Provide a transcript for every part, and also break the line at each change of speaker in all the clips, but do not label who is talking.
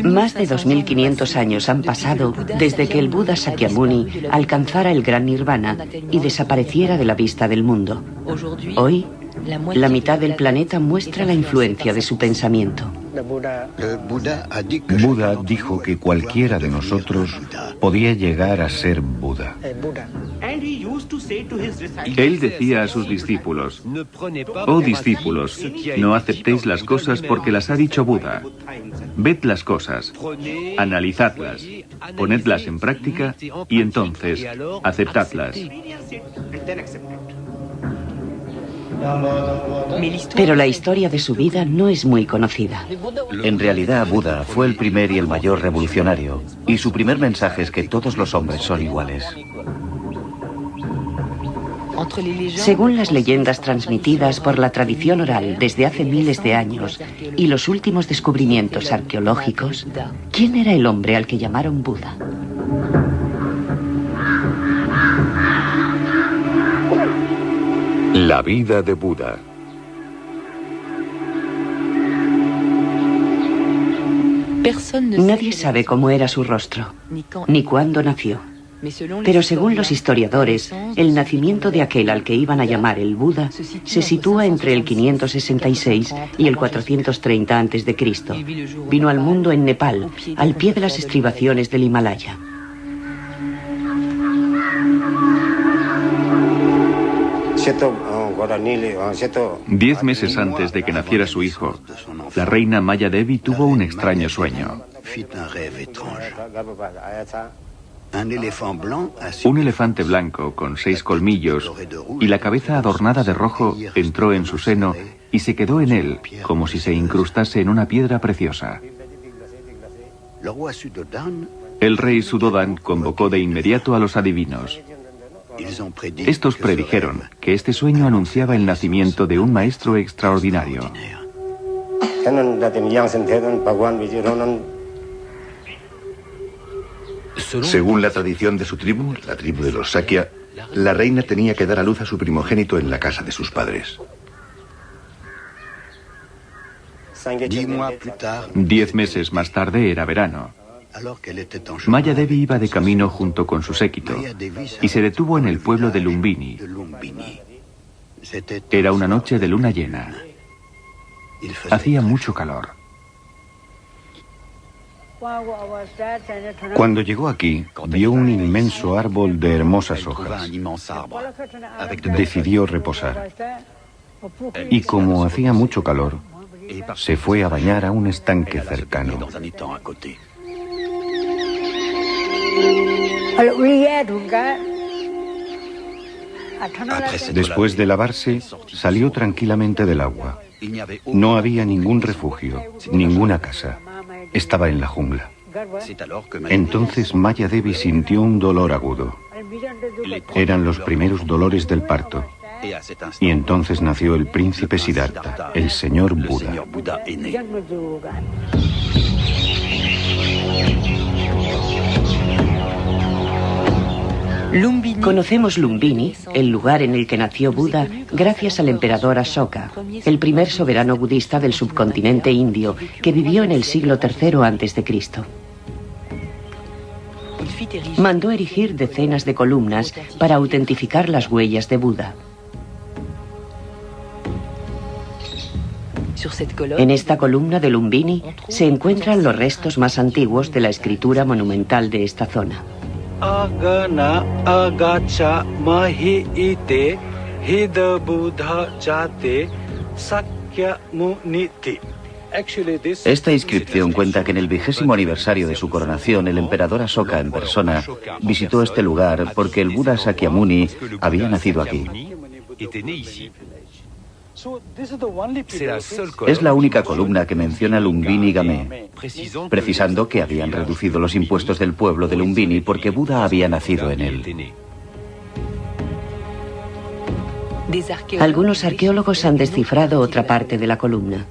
Más de 2500 años han pasado desde que el Buda Sakyamuni alcanzara el gran nirvana y desapareciera de la vista del mundo. Hoy, la mitad del planeta muestra la influencia de su pensamiento.
Buda dijo que cualquiera de nosotros podía llegar a ser Buda.
Él decía a sus discípulos: oh discípulos, no aceptéis las cosas porque las ha dicho Buda. Ved las cosas, analizadlas, ponedlas en práctica y entonces aceptadlas.
Pero la historia de su vida no es muy conocida.
En realidad, Buda fue el primer y el mayor revolucionario, y su primer mensaje es que todos los hombres son iguales.
Según las leyendas transmitidas por la tradición oral desde hace miles de años y los últimos descubrimientos arqueológicos, ¿quién era el hombre al que llamaron Buda?
La vida de Buda.
Nadie sabe cómo era su rostro, ni cuándo nació. Pero según los historiadores, el nacimiento de aquel al que iban a llamar el Buda se sitúa entre el 566 y el 430 a.C. Vino al mundo en Nepal, al pie de las estribaciones del Himalaya.
Diez meses antes de que naciera su hijo, la reina Maya Devi tuvo un extraño sueño. Un elefante blanco con 6 colmillos y la cabeza adornada de rojo entró en su seno y se quedó en él como si se incrustase en una piedra preciosa. El rey Suddhodana convocó de inmediato a los adivinos. Estos predijeron que este sueño anunciaba el nacimiento de un maestro extraordinario.
Según la tradición de su tribu, la tribu de los Sakya, la reina tenía que dar a luz a su primogénito en la casa de sus padres.
10 meses más tarde era verano. Maya Devi iba de camino junto con su séquito y se detuvo en el pueblo de Lumbini. Era una noche de luna llena. Hacía mucho calor.
Cuando llegó aquí, vio un inmenso árbol de hermosas hojas. Decidió reposar. Y como hacía mucho calor, se fue a bañar a un estanque cercano. Después de lavarse, salió tranquilamente del agua. No había ningún refugio, ninguna casa. Estaba en la jungla. Entonces Maya Devi sintió un dolor agudo. Eran los primeros dolores del parto. Y entonces nació el príncipe Siddhartha, el señor Buda.
Conocemos Lumbini, el lugar en el que nació Buda, gracias al emperador Ashoka, el primer soberano budista del subcontinente indio que vivió en el siglo III a.C. Mandó erigir decenas de columnas para autentificar las huellas de Buda. En esta columna de Lumbini se encuentran los restos más antiguos de la escritura monumental de esta zona.
Agana agacha mahi ite hida buddha jate sakya muniti.
Esta inscripción cuenta que en el 20º aniversario de su coronación, el emperador Ashoka en persona visitó este lugar porque el Buda Sakyamuni había nacido aquí. Es la única columna que menciona Lumbini Game, precisando que habían reducido los impuestos del pueblo de Lumbini porque Buda había nacido en él.
Algunos arqueólogos han descifrado otra parte de la columna.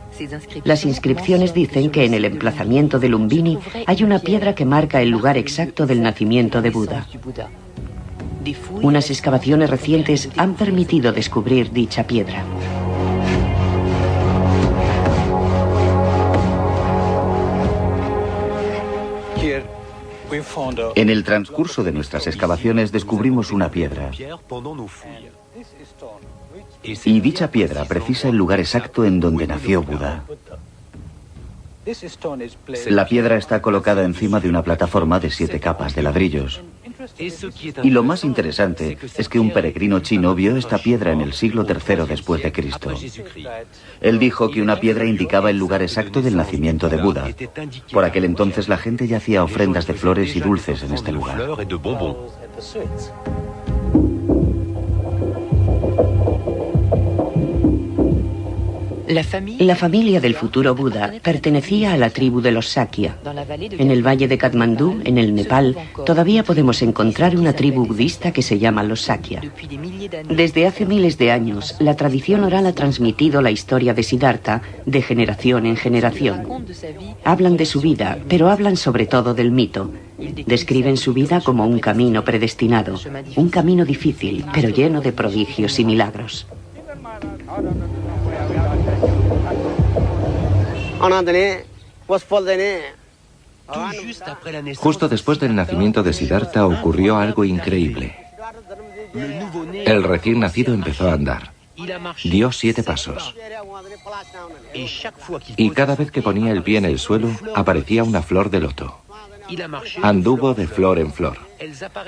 Las inscripciones dicen que en el emplazamiento de Lumbini hay una piedra que marca el lugar exacto del nacimiento de Buda. Unas excavaciones recientes han permitido descubrir dicha piedra.
En el transcurso de nuestras excavaciones descubrimos una piedra. Y dicha piedra precisa el lugar exacto en donde nació Buda. La piedra está colocada encima de una plataforma de 7 capas de ladrillos. Y lo más interesante es que un peregrino chino vio esta piedra en el siglo III después de Cristo. Él dijo que una piedra indicaba el lugar exacto del nacimiento de Buda. Por aquel entonces la gente ya hacía ofrendas de flores y dulces en este lugar.
La familia del futuro Buda pertenecía a la tribu de los Sakya. En el valle de Katmandú, en el Nepal, todavía podemos encontrar una tribu budista que se llama los Sakya. Desde hace miles de años, la tradición oral ha transmitido la historia de Siddhartha de generación en generación. Hablan de su vida, pero hablan sobre todo del mito. Describen su vida como un camino predestinado, un camino difícil, pero lleno de prodigios y milagros.
Justo después del nacimiento de Siddhartha ocurrió algo increíble. El recién nacido empezó a andar. Dio 7 pasos. Y cada vez que ponía el pie en el suelo, aparecía una flor de loto. Anduvo de flor en flor.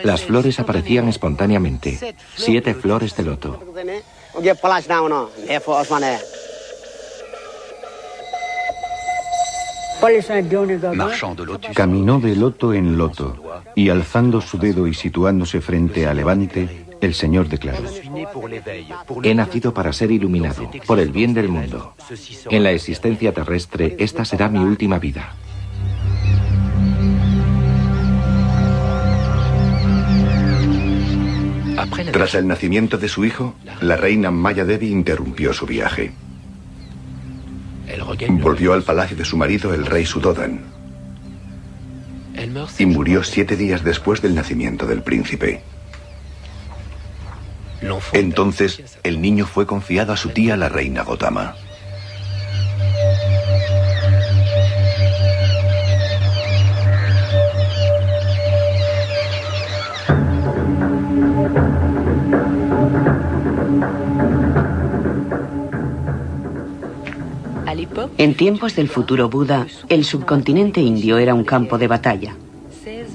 Las flores aparecían espontáneamente. 7 flores de loto.
Caminó de loto en loto, y alzando su dedo y situándose frente a Levante, el Señor declaró:
He nacido para ser iluminado, por el bien del mundo. En la existencia terrestre, esta será mi última vida.
Tras el nacimiento de su hijo, la reina Maya Devi interrumpió su viaje. Volvió al palacio de su marido, el rey Suddhodan, y murió 7 días después del nacimiento del príncipe. Entonces, el niño fue confiado a su tía, la reina Gotama.
En tiempos del futuro Buda, el subcontinente indio era un campo de batalla.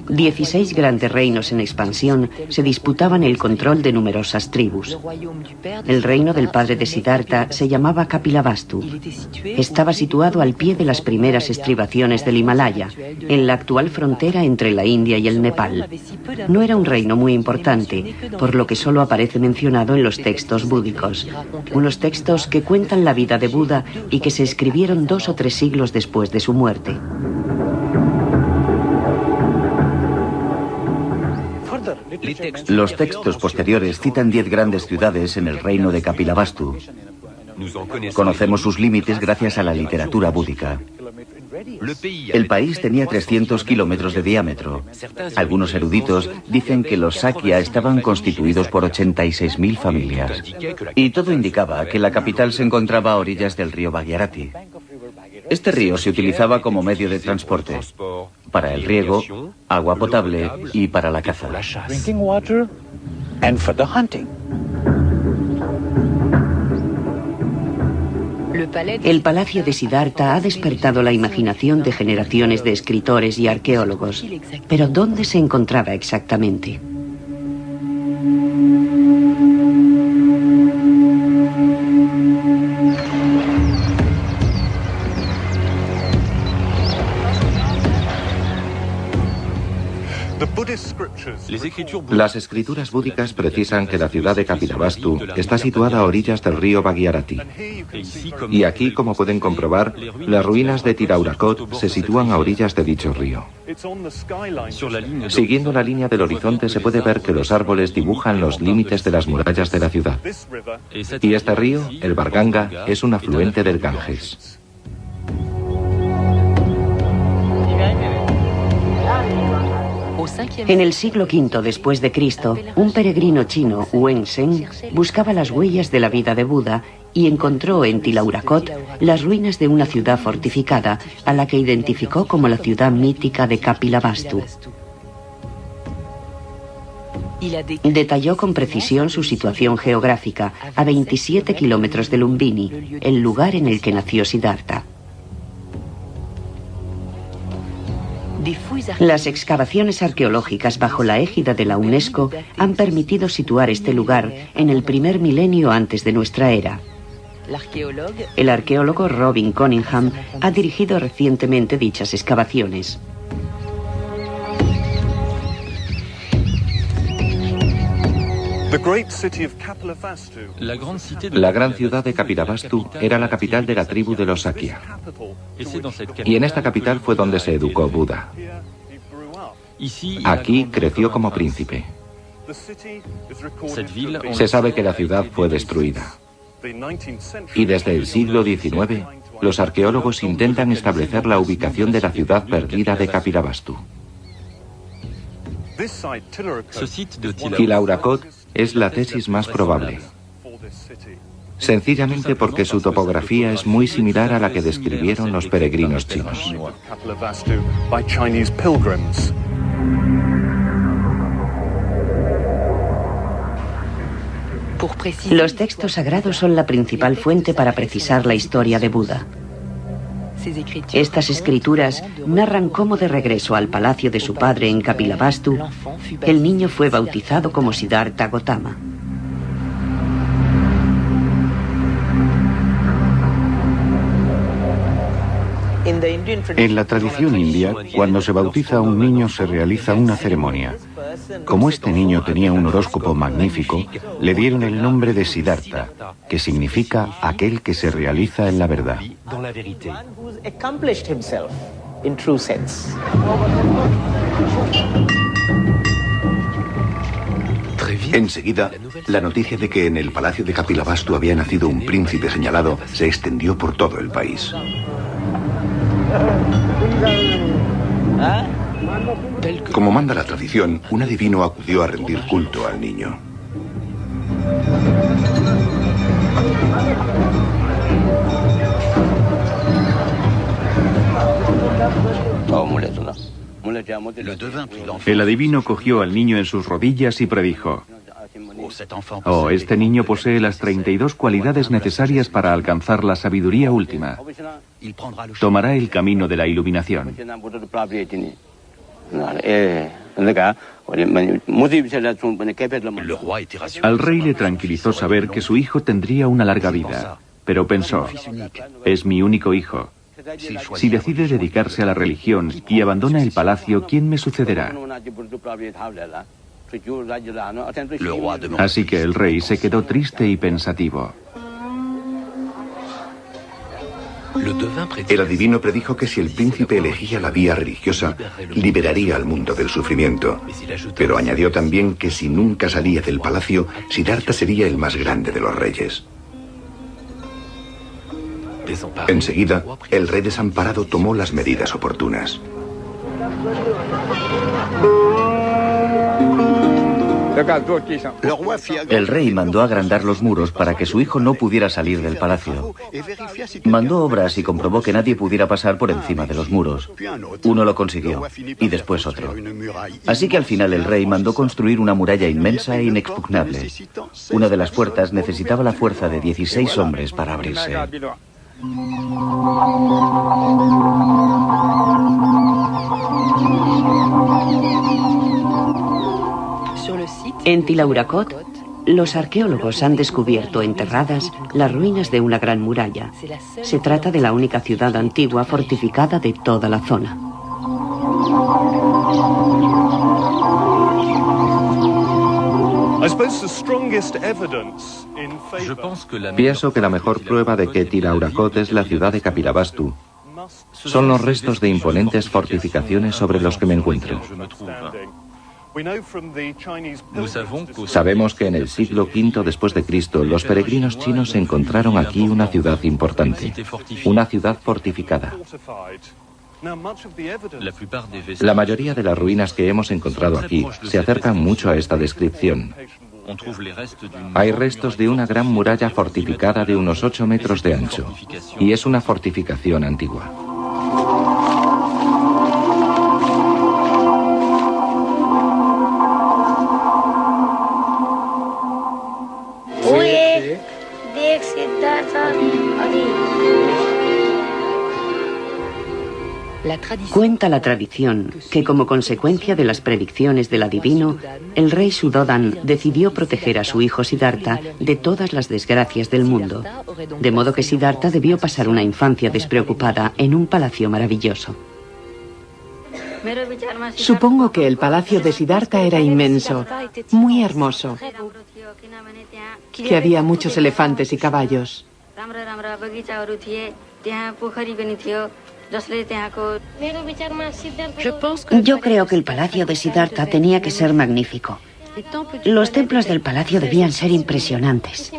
16 grandes reinos en expansión se disputaban el control de numerosas tribus. El reino del padre de Siddhartha se llamaba Kapilavastu. Estaba situado al pie de las primeras estribaciones del Himalaya, en la actual frontera entre la India y el Nepal. No era un reino muy importante, por lo que solo aparece mencionado en los textos búdicos, unos textos que cuentan la vida de Buda y que se escribieron 2 o 3 siglos después de su muerte.
Los textos posteriores citan 10 grandes ciudades en el reino de Kapilavastu. Conocemos sus límites gracias a la literatura búdica. El país tenía 300 kilómetros de diámetro. Algunos eruditos dicen que los Sakya estaban constituidos por 86.000 familias. Y todo indicaba que la capital se encontraba a orillas del río Bhagirathi. Este río se utilizaba como medio de transporte, para el riego, agua potable y para la caza.
El palacio de Siddhartha ha despertado la imaginación de generaciones de escritores y arqueólogos. Pero ¿dónde se encontraba exactamente?
Las escrituras búdicas precisan que la ciudad de Kapilavastu está situada a orillas del río Bhagirathi. Y aquí, como pueden comprobar, las ruinas de Tiraurakot se sitúan a orillas de dicho río. Siguiendo la línea del horizonte se puede ver que los árboles dibujan los límites de las murallas de la ciudad. Y este río, el Barganga, es un afluente del Ganges.
En el siglo V después de Cristo, un peregrino chino, Wen Zheng, buscaba las huellas de la vida de Buda y encontró en Tiraurakot las ruinas de una ciudad fortificada, a la que identificó como la ciudad mítica de Kapilavastu. Detalló con precisión su situación geográfica, a 27 kilómetros de Lumbini, el lugar en el que nació Siddhartha. Las excavaciones arqueológicas bajo la égida de la UNESCO han permitido situar este lugar en el primer milenio antes de nuestra era. El arqueólogo Robin Cunningham ha dirigido recientemente dichas excavaciones.
La gran ciudad de Kapilavastu era la capital de la tribu de los Sakya. Y en esta capital fue donde se educó Buda. Aquí creció como príncipe. Se sabe que la ciudad fue destruida. Y desde el siglo XIX, los arqueólogos intentan establecer la ubicación de la ciudad perdida de Kapilavastu. Tilaurakot es la tesis más probable, sencillamente porque su topografía es muy similar a la que describieron los peregrinos chinos.
Los textos sagrados son la principal fuente para precisar la historia de Buda. Estas escrituras narran cómo de regreso al palacio de su padre en Kapilavastu, el niño fue bautizado como Siddhartha Gautama.
En la tradición india, cuando se bautiza a un niño se realiza una ceremonia. Como este niño tenía un horóscopo magnífico, le dieron el nombre de Siddhartha, que significa aquel que se realiza en la verdad.
Enseguida, la noticia de que en el palacio de Kapilavastu había nacido un príncipe señalado se extendió por todo el país. Como manda la tradición, un adivino acudió a rendir culto al niño.
El adivino cogió al niño en sus rodillas y predijo: oh, este niño posee las 32 cualidades necesarias para alcanzar la sabiduría última. Tomará el camino de la iluminación. Al rey le tranquilizó saber que su hijo tendría una larga vida, pero pensó: es mi único hijo. Si decide dedicarse a la religión y abandona el palacio, ¿quién me sucederá? Así que el rey se quedó triste y pensativo.
El adivino predijo que si el príncipe elegía la vía religiosa, liberaría al mundo del sufrimiento. Pero añadió también que si nunca salía del palacio, Siddhartha sería el más grande de los reyes. Enseguida, el rey desamparado tomó las medidas oportunas.
El rey mandó agrandar los muros para que su hijo no pudiera salir del palacio. Mandó obras y comprobó que nadie pudiera pasar por encima de los muros. Uno lo consiguió, y después otro. Así que al final el rey mandó construir una muralla inmensa e inexpugnable. Una de las puertas necesitaba la fuerza de 16 hombres para abrirse.
En Tilaurakot, los arqueólogos han descubierto enterradas las ruinas de una gran muralla. Se trata de la única ciudad antigua fortificada de toda la zona.
Pienso que la mejor prueba de que Tilaurakot es la ciudad de Kapilavastu son los restos de imponentes fortificaciones sobre los que me encuentro. Sabemos que en el siglo V después de Cristo los peregrinos chinos encontraron aquí una ciudad importante, una ciudad fortificada. La mayoría de las ruinas que hemos encontrado aquí se acercan mucho a esta descripción. Hay restos de una gran muralla fortificada de unos 8 metros de ancho, y es una fortificación antigua.
Cuenta la tradición que como consecuencia de las predicciones del adivino, el rey Suddhodan decidió proteger a su hijo Siddhartha de todas las desgracias del mundo, de modo que Siddhartha debió pasar una infancia despreocupada en un palacio maravilloso.
Supongo que el palacio de Siddhartha era inmenso, muy hermoso, que había muchos elefantes y caballos.
Yo creo que el palacio de Siddhartha tenía que ser magnífico. Los templos del palacio debían ser impresionantes.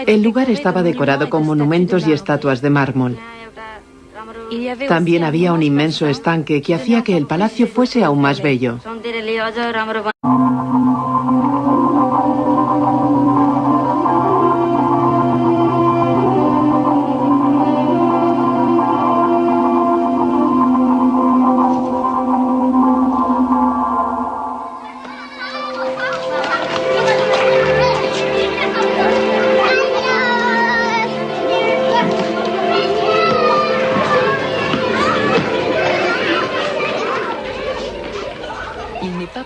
El lugar estaba decorado con monumentos y estatuas de mármol. También había un inmenso estanque que hacía que el palacio fuese aún más bello.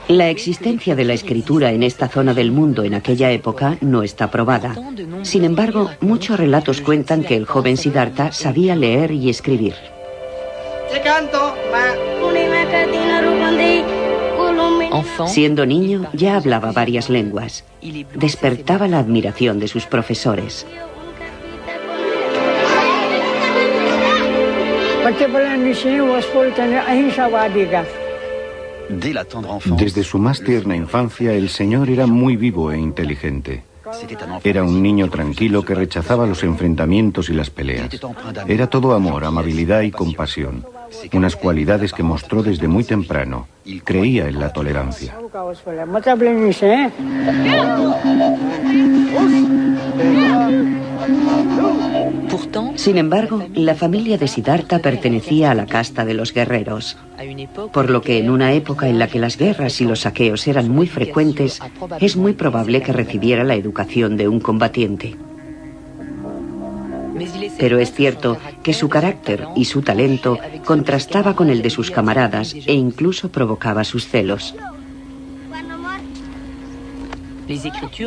La existencia de la escritura en esta zona del mundo en aquella época no está probada. Sin embargo, muchos relatos cuentan que el joven Siddhartha sabía leer y escribir. Siendo niño, ya hablaba varias lenguas. Despertaba la admiración de sus profesores.
Desde su más tierna infancia, el señor era muy vivo e inteligente. Era un niño tranquilo que rechazaba los enfrentamientos y las peleas. Era todo amor, amabilidad y compasión, unas cualidades que mostró desde muy temprano. Creía en la tolerancia.
Sin embargo, la familia de Siddhartha pertenecía a la casta de los guerreros, por lo que en una época en la que las guerras y los saqueos eran muy frecuentes, es muy probable que recibiera la educación de un combatiente. Pero es cierto que su carácter y su talento contrastaba con el de sus camaradas e incluso provocaba sus celos.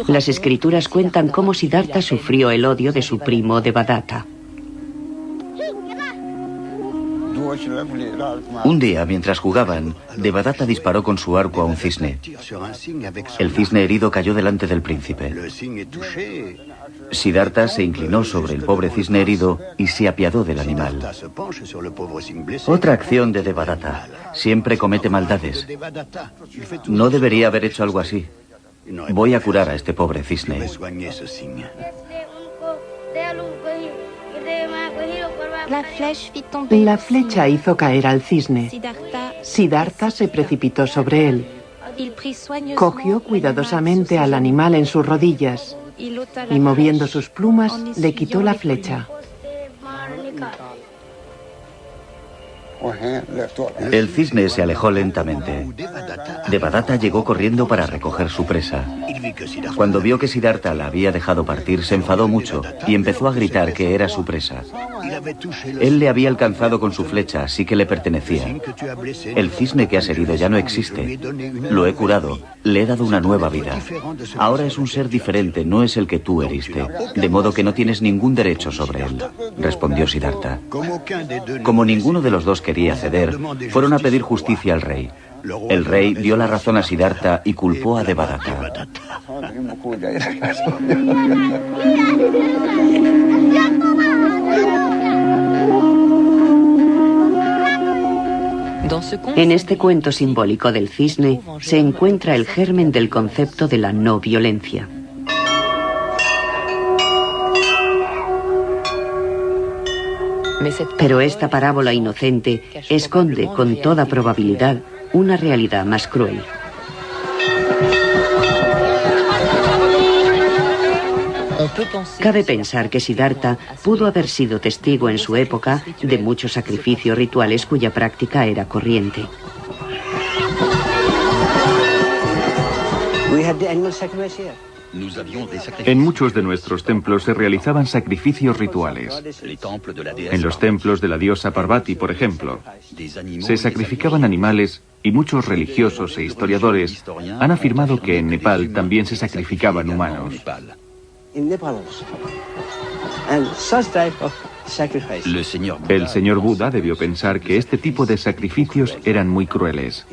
Las escrituras cuentan cómo Siddhartha sufrió el odio de su primo Devadatta.
Un día, mientras jugaban, Devadatta disparó con su arco a un cisne. El cisne herido cayó delante del príncipe. Siddhartha se inclinó sobre el pobre cisne herido y se apiadó del animal. Otra acción de Devadatta. Siempre comete maldades. No debería haber hecho algo así. Voy a curar a este pobre cisne.
La flecha hizo caer al cisne. Siddhartha se precipitó sobre él. Cogió cuidadosamente al animal en sus rodillas y, moviendo sus plumas, le quitó la flecha.
El cisne se alejó lentamente. Devadatta llegó corriendo para recoger su presa. Cuando vio que Siddhartha la había dejado partir, se enfadó mucho y empezó a gritar que era su presa. Él le había alcanzado con su flecha, así que le pertenecía. El cisne que has herido ya no existe. Lo he curado, le he dado una nueva vida. Ahora es un ser diferente, no es el que tú heriste, de modo que no tienes ningún derecho sobre él, respondió Siddhartha. Como ninguno de los dos quería ceder, fueron a pedir justicia al rey. El rey dio la razón a Siddhartha y culpó a Devadatta.
En este cuento simbólico del cisne se encuentra el germen del concepto de la no violencia. Pero esta parábola inocente esconde con toda probabilidad una realidad más cruel. Cabe pensar que Siddhartha pudo haber sido testigo en su época de muchos sacrificios rituales cuya práctica era corriente.
En muchos de nuestros templos se realizaban sacrificios rituales. En los templos de la diosa Parvati, por ejemplo, se sacrificaban animales y muchos religiosos e historiadores han afirmado que en Nepal también se sacrificaban humanos. El señor Buda debió pensar que este tipo de sacrificios eran muy crueles.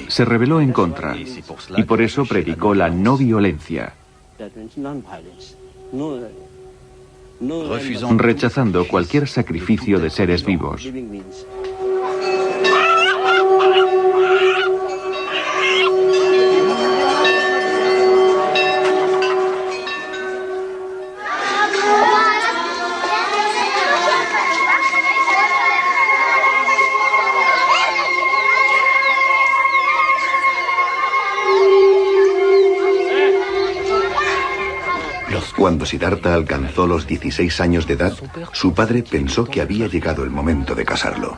Se rebeló en contra y por eso predicó la no violencia, rechazando cualquier sacrificio de seres vivos.
Cuando Siddhartha alcanzó los 16 años de edad, su padre pensó que había llegado el momento de casarlo.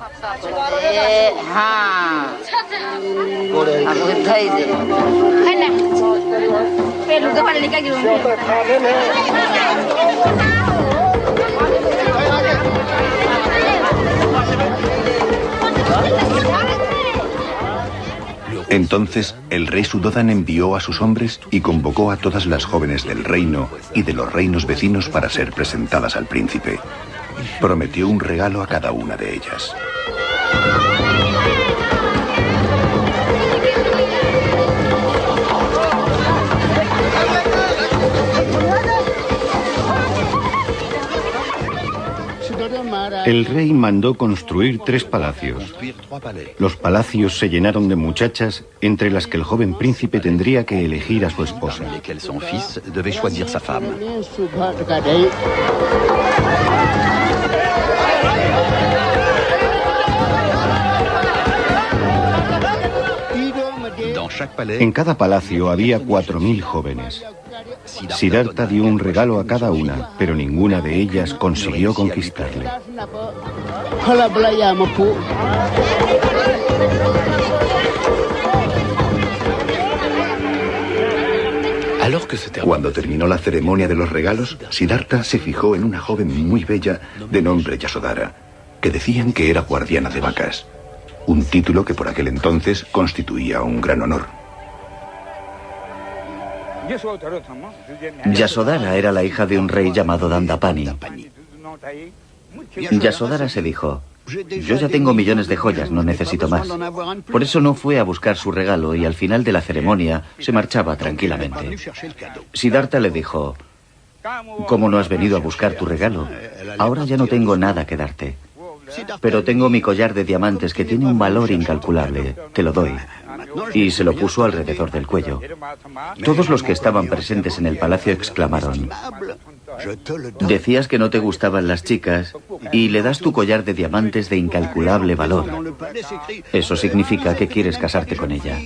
Entonces el rey Suddhodan envió a sus hombres y convocó a todas las jóvenes del reino y de los reinos vecinos para ser presentadas al príncipe. Prometió un regalo a cada una de ellas.
El rey mandó construir 3 palacios. Los palacios se llenaron de muchachas, entre las que el joven príncipe tendría que elegir a su esposa. En cada palacio había 4000 jóvenes. Siddhartha dio un regalo a cada una, pero ninguna de ellas consiguió conquistarle.
Cuando terminó la ceremonia de los regalos, Siddhartha se fijó en una joven muy bella de nombre Yasodhara, que decían que era guardiana de vacas, un título que por aquel entonces constituía un gran honor.
Yasodhara era la hija de un rey llamado Dandapani. Yasodhara se dijo: yo ya tengo millones de joyas, no necesito más. Por eso no fue a buscar su regalo y al final de la ceremonia se marchaba tranquilamente. Siddhartha le dijo: ¿cómo no has venido a buscar tu regalo? Ahora ya no tengo nada que darte. Pero tengo mi collar de diamantes que tiene un valor incalculable. Te lo doy. Y se lo puso alrededor del cuello. Todos los que estaban presentes en el palacio exclamaron: decías que no te gustaban las chicas y le das tu collar de diamantes de incalculable valor. Eso significa que quieres casarte con ella.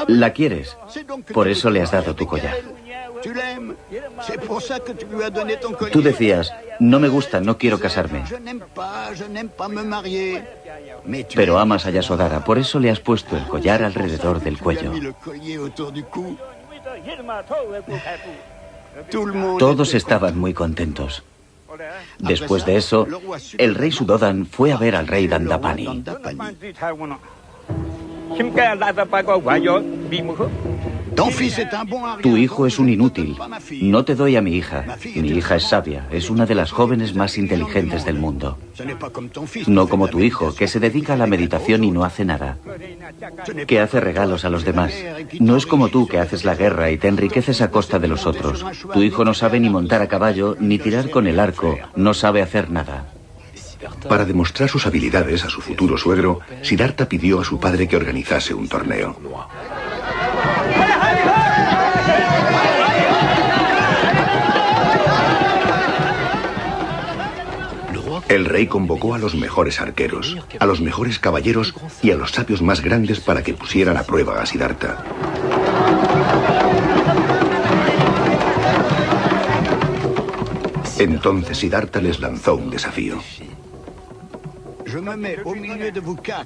La quieres, por eso le has dado tu collar. Tú decías: no me gusta, no quiero casarme. Pero amas a Yasodhara, por eso le has puesto el collar alrededor del cuello. Todos estaban muy contentos. Después de eso, el rey Suddhodan fue a ver al rey Dandapani. Tu hijo es un inútil. No te doy a mi hija. Mi hija es sabia. Es una de las jóvenes más inteligentes del mundo. No como tu hijo, que se dedica a la meditación y no hace nada. Que hace regalos a los demás. No es como tú, que haces la guerra y te enriqueces a costa de los otros. Tu hijo no sabe ni montar a caballo, ni tirar con el arco. No sabe hacer nada.
Para demostrar sus habilidades a su futuro suegro, Siddhartha pidió a su padre que organizase un torneo. El rey convocó a los mejores arqueros, a los mejores caballeros y a los sabios más grandes para que pusieran a prueba a Siddhartha. Entonces Siddhartha les lanzó un desafío.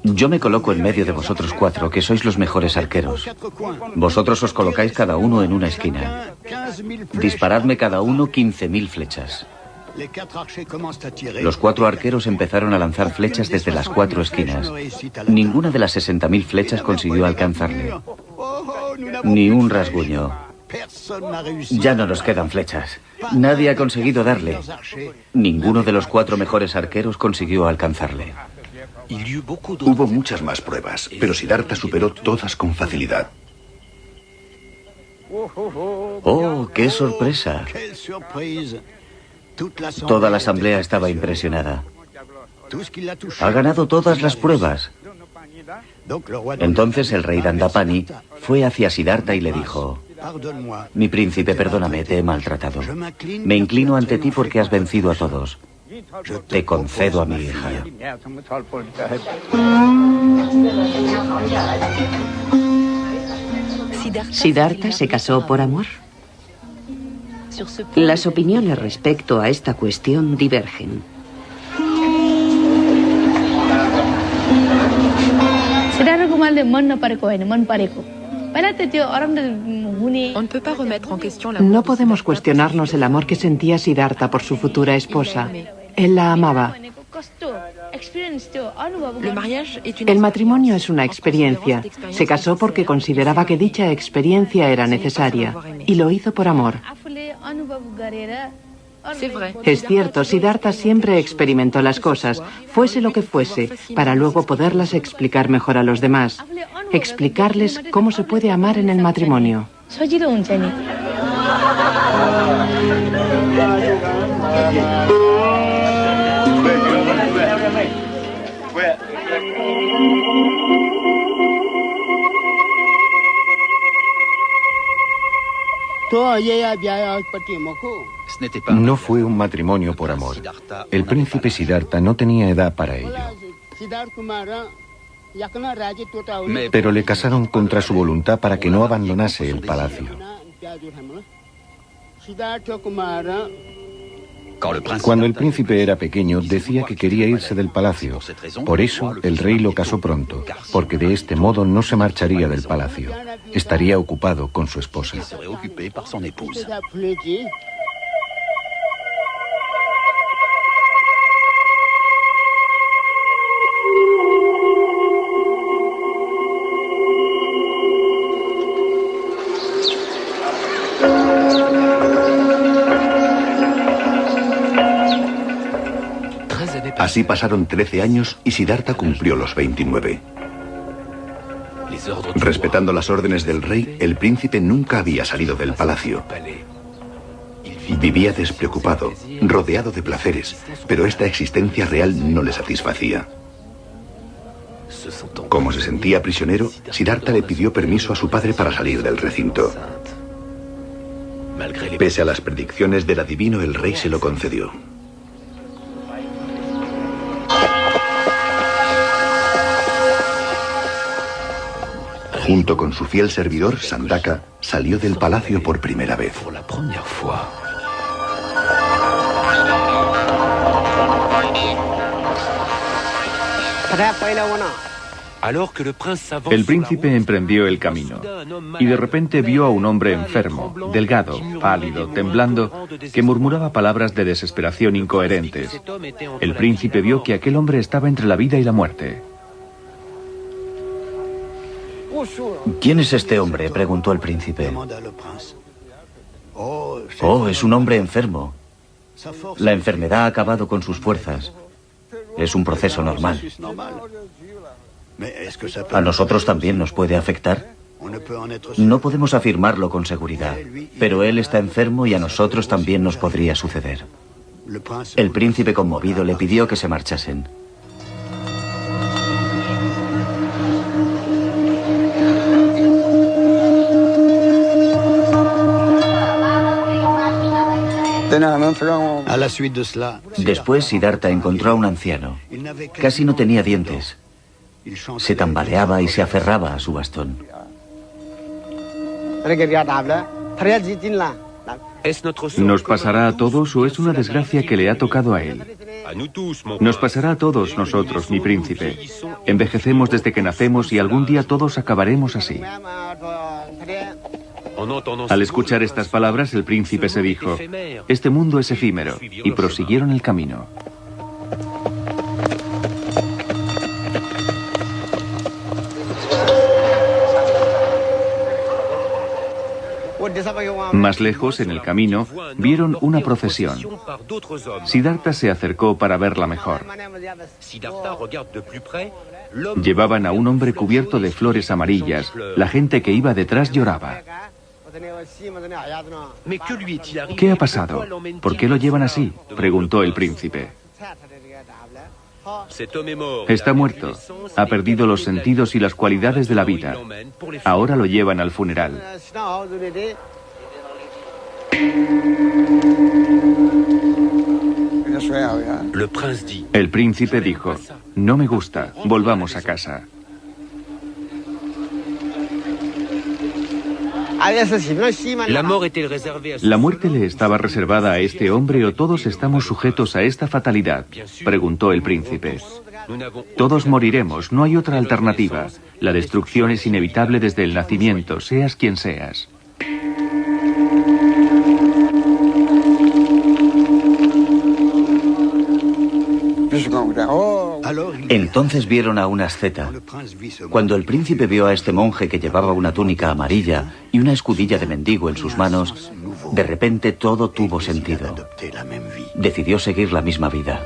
Yo me coloco en medio de vosotros 4, que sois los mejores arqueros. Vosotros os colocáis cada uno en una esquina. Disparadme cada uno 15.000 flechas. Los 4 arqueros empezaron a lanzar flechas desde las 4 esquinas. Ninguna de las 60.000 flechas consiguió alcanzarle. Ni un rasguño. Ya no nos quedan flechas. Nadie ha conseguido darle. Ninguno de los 4 mejores arqueros consiguió alcanzarle.
Hubo muchas más pruebas, pero Siddhartha superó todas con facilidad.
¡Oh, qué sorpresa! Toda la asamblea estaba impresionada. Ha ganado todas las pruebas. Entonces el rey Dandapani fue hacia Siddhartha y le dijo: mi príncipe, perdóname, te he maltratado. Me inclino ante ti porque has vencido a todos. Te concedo a mi hija.
¿Siddhartha se casó por amor? Las opiniones respecto a esta cuestión divergen.
No podemos cuestionarnos el amor que sentía Siddhartha por su futura esposa. Él la amaba. El matrimonio es una experiencia. Se casó porque consideraba que dicha experiencia era necesaria y lo hizo por amor. Es cierto, Siddhartha siempre experimentó las cosas, fuese lo que fuese, para luego poderlas explicar mejor a los demás. Explicarles cómo se puede amar en el matrimonio.
No fue un matrimonio por amor. El príncipe Siddhartha no tenía edad para ello. Pero le casaron contra su voluntad para que no abandonase el palacio. Cuando el príncipe era pequeño, decía que quería irse del palacio. Por eso, el rey lo casó pronto, porque de este modo no se marcharía del palacio. Estaría ocupado con su esposa.
Así pasaron 13 años y Siddhartha cumplió los 29. Respetando las órdenes del rey, el príncipe nunca había salido del palacio. Vivía despreocupado, rodeado de placeres, pero esta existencia real no le satisfacía. Como se sentía prisionero, Siddhartha le pidió permiso a su padre para salir del recinto. Pese a las predicciones del adivino, el rey se lo concedió. Junto con su fiel servidor, Sandaka, salió del palacio por primera vez.
El príncipe emprendió el camino y de repente vio a un hombre enfermo, delgado, pálido, temblando, que murmuraba palabras de desesperación incoherentes. El príncipe vio que aquel hombre estaba entre la vida y la muerte.
¿Quién es este hombre?, preguntó el príncipe. Oh, es un hombre enfermo. La enfermedad ha acabado con sus fuerzas. Es un proceso normal. ¿A nosotros también nos puede afectar? No podemos afirmarlo con seguridad, pero él está enfermo y a nosotros también nos podría suceder. El príncipe, conmovido, le pidió que se marchasen. Después Siddhartha encontró a un anciano. Casi no tenía dientes. Se tambaleaba y se aferraba a su bastón.
¿Nos pasará a todos o es una desgracia que le ha tocado a él? Nos pasará a todos nosotros, mi príncipe. Envejecemos desde que nacemos y algún día todos acabaremos así. Al escuchar estas palabras, el príncipe se dijo: este mundo es efímero, y prosiguieron el camino. Más lejos, en el camino, vieron una procesión. Siddhartha se acercó para verla mejor. Llevaban a un hombre cubierto de flores amarillas. La gente que iba detrás lloraba. ¿Qué ha pasado? ¿Por qué lo llevan así?, preguntó el príncipe. Está muerto. Ha perdido los sentidos y las cualidades de la vida. Ahora lo llevan al funeral. El príncipe dijo: no me gusta, volvamos a casa. ¿La muerte le estaba reservada a este hombre o todos estamos sujetos a esta fatalidad?, preguntó el príncipe. Todos moriremos, no hay otra alternativa. La destrucción es inevitable desde el nacimiento, seas quien seas.
Entonces vieron a una asceta. Cuando el príncipe vio a este monje que llevaba una túnica amarilla y una escudilla de mendigo en sus manos, de repente todo tuvo sentido. Decidió seguir la misma vida.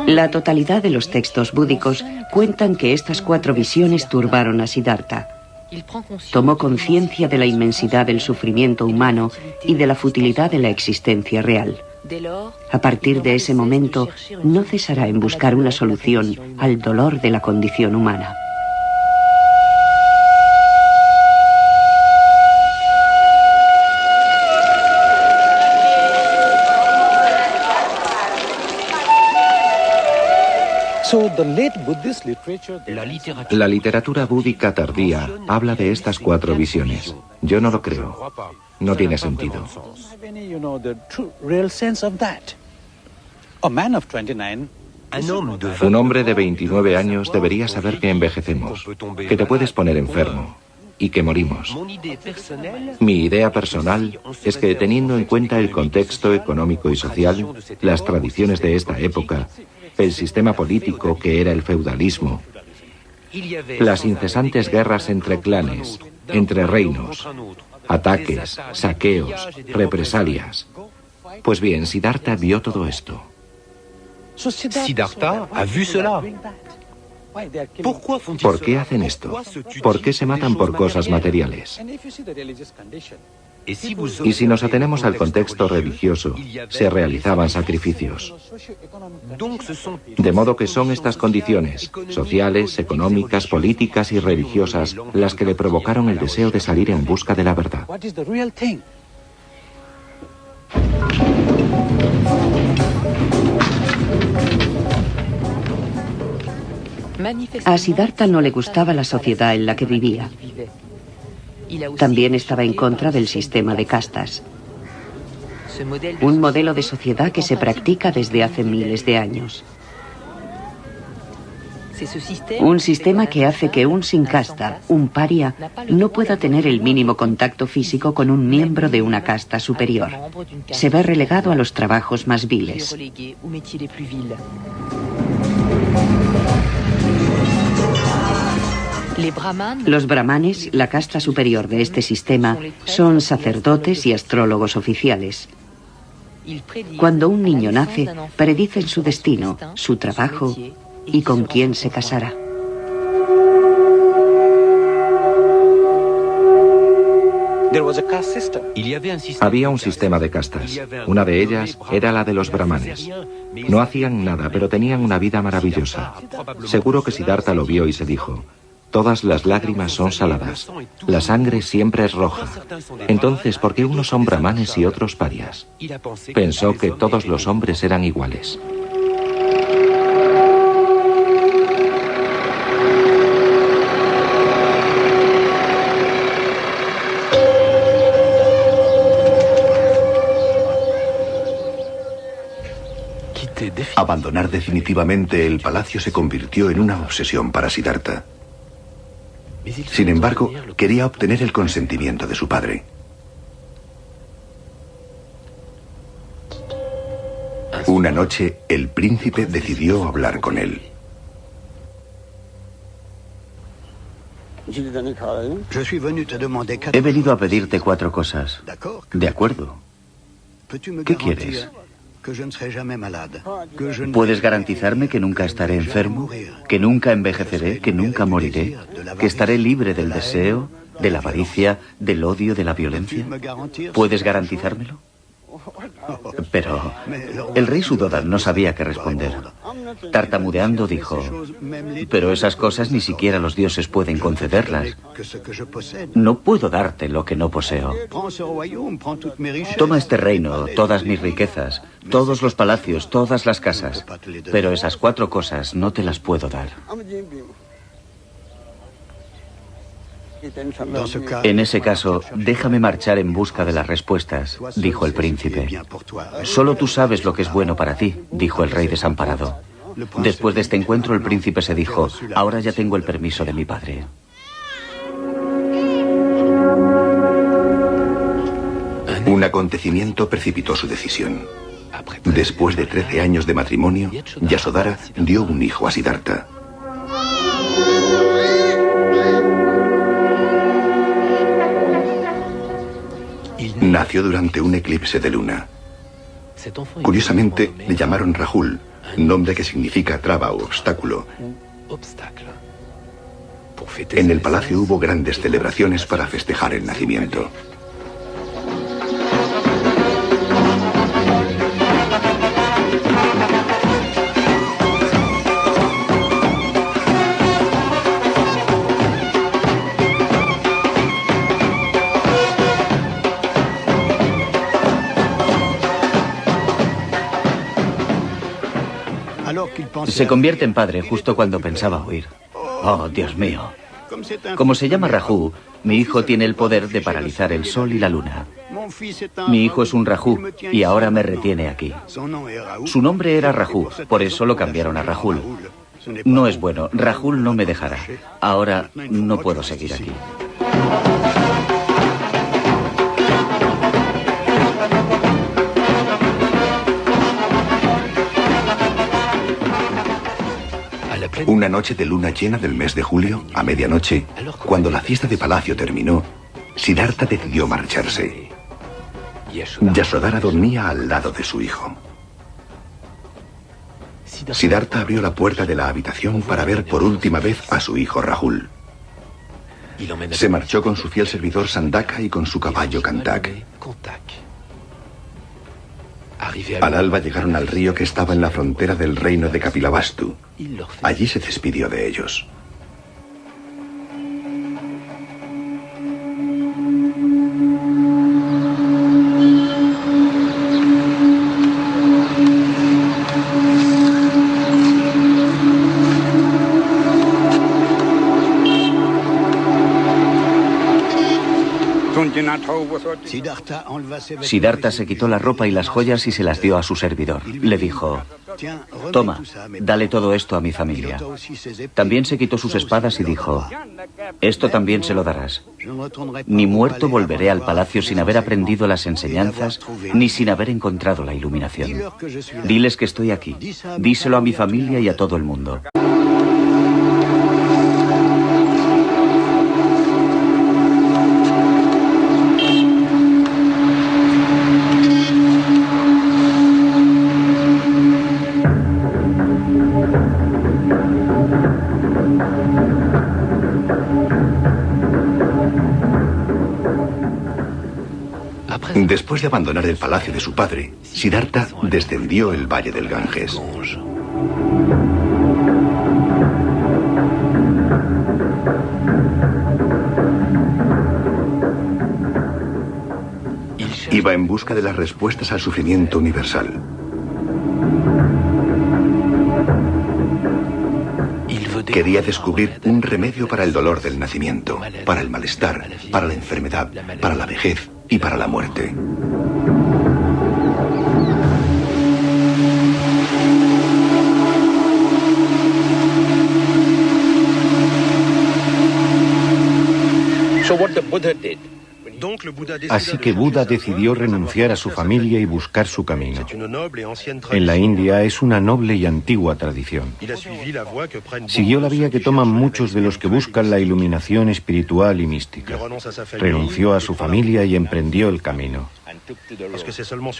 La totalidad de los textos búdicos cuentan que estas 4 visiones turbaron a Siddhartha. Tomó conciencia de la inmensidad del sufrimiento humano y de la futilidad de la existencia real. A partir de ese momento, no cesará en buscar una solución al dolor de la condición humana.
La literatura búdica tardía habla de estas 4 visiones. Yo no lo creo. No tiene sentido. Un hombre de 29 años debería saber que envejecemos, que te puedes poner enfermo y que morimos. Mi idea personal es que, teniendo en cuenta el contexto económico y social, las tradiciones de esta época, el sistema político que era el feudalismo, las incesantes guerras entre clanes, entre reinos, ataques, saqueos, represalias. Pues bien, Siddhartha vio todo esto.
Siddhartha ha vu cela.
¿Por qué hacen esto? ¿Por qué se matan por cosas materiales? Y si nos atenemos al contexto religioso, se realizaban sacrificios. De modo que son estas condiciones, sociales, económicas, políticas y religiosas, las que le provocaron el deseo de salir en busca de la verdad.
A Siddhartha no le gustaba la sociedad en la que vivía. También estaba en contra del sistema de castas, un modelo de sociedad que se practica desde hace miles de años. Un sistema que hace que un sin casta, un paria, no pueda tener el mínimo contacto físico con un miembro de una casta superior. Se ve relegado a los trabajos más viles. Los brahmanes, la casta superior de este sistema, son sacerdotes y astrólogos oficiales. Cuando un niño nace, predicen su destino, su trabajo y con quién se casará.
Había un sistema de castas. Una de ellas era la de los brahmanes. No hacían nada, pero tenían una vida maravillosa. Seguro que Siddhartha lo vio y se dijo: todas las lágrimas son saladas. La sangre siempre es roja. Entonces, ¿por qué unos son brahmanes y otros parias? Pensó que todos los hombres eran iguales.
Abandonar definitivamente el palacio se convirtió en una obsesión para Siddhartha. Sin embargo, quería obtener el consentimiento de su padre. Una noche, el príncipe decidió hablar con él.
He venido a pedirte 4 cosas. De acuerdo. ¿Qué quieres? ¿Puedes garantizarme que nunca estaré enfermo? ¿Que nunca envejeceré? ¿Que nunca moriré? ¿Que estaré libre del deseo, de la avaricia, del odio, de la violencia? ¿Puedes garantizármelo? Pero el rey Suddhodan no sabía qué responder. Tartamudeando dijo: pero esas cosas ni siquiera los dioses pueden concederlas. No puedo darte lo que no poseo. Toma este reino, todas mis riquezas, todos los palacios, todas las casas, pero esas 4 cosas no te las puedo dar. En ese caso, déjame marchar en busca de las respuestas, dijo el príncipe. Solo tú sabes lo que es bueno para ti, dijo el rey desamparado. Después de este encuentro, el príncipe se dijo: ahora ya tengo el permiso de mi padre.
Un acontecimiento precipitó su decisión. Después de 13 años de matrimonio, Yasodhara dio un hijo a Siddhartha. Nació durante un eclipse de luna. Curiosamente, le llamaron Rahul, nombre que significa traba o obstáculo. En el palacio hubo grandes celebraciones para festejar el nacimiento.
Se convierte en padre justo cuando pensaba huir. Oh, Dios mío. Como se llama Rahu, mi hijo tiene el poder de paralizar el sol y la luna. Mi hijo es un Rahu y ahora me retiene aquí. Su nombre era Rahu, por eso lo cambiaron a Rahul. No es bueno, Rahul no me dejará. Ahora no puedo seguir aquí.
Una noche de luna llena del mes de julio, a medianoche, cuando la fiesta de palacio terminó, Siddhartha decidió marcharse. Yasodhara dormía al lado de su hijo. Siddhartha abrió la puerta de la habitación para ver por última vez a su hijo Rahul. Se marchó con su fiel servidor Sandaka y con su caballo Kantak. Al alba llegaron al río que estaba en la frontera del reino de Kapilavastu. Allí se despidió de ellos.
Siddhartha se quitó la ropa y las joyas y se las dio a su servidor. Le dijo: toma, dale todo esto a mi familia. También se quitó sus espadas y dijo: esto también se lo darás. Ni muerto volveré al palacio sin haber aprendido las enseñanzas ni sin haber encontrado la iluminación. Diles que estoy aquí. Díselo a mi familia y a todo el mundo.
Después de abandonar el palacio de su padre, Siddhartha descendió el valle del Ganges. Iba en busca de las respuestas al sufrimiento universal. Quería descubrir un remedio para el dolor del nacimiento, para el malestar, para la enfermedad, para la vejez y para la muerte.
Así que Buda decidió renunciar a su familia y buscar su camino. En la India es una noble y antigua tradición. Siguió la vía que toman muchos de los que buscan la iluminación espiritual y mística. Renunció a su familia y emprendió el camino.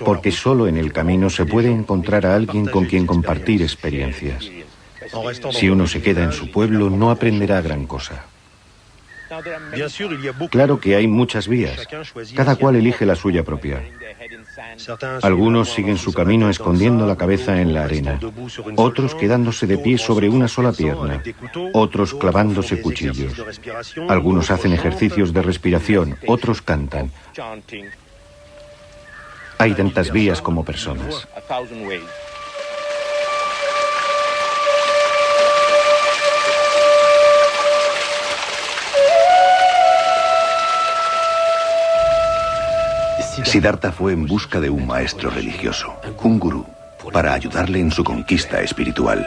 Porque solo en el camino se puede encontrar a alguien con quien compartir experiencias. Si uno se queda en su pueblo, no aprenderá gran cosa. Claro que hay muchas vías. Cada cual elige la suya propia. Algunos siguen su camino escondiendo la cabeza en la arena. Otros quedándose de pie sobre una sola pierna. Otros clavándose cuchillos. Algunos hacen ejercicios de respiración. Otros cantan. Hay tantas vías como personas.
Siddhartha fue en busca de un maestro religioso, un gurú, para ayudarle en su conquista espiritual.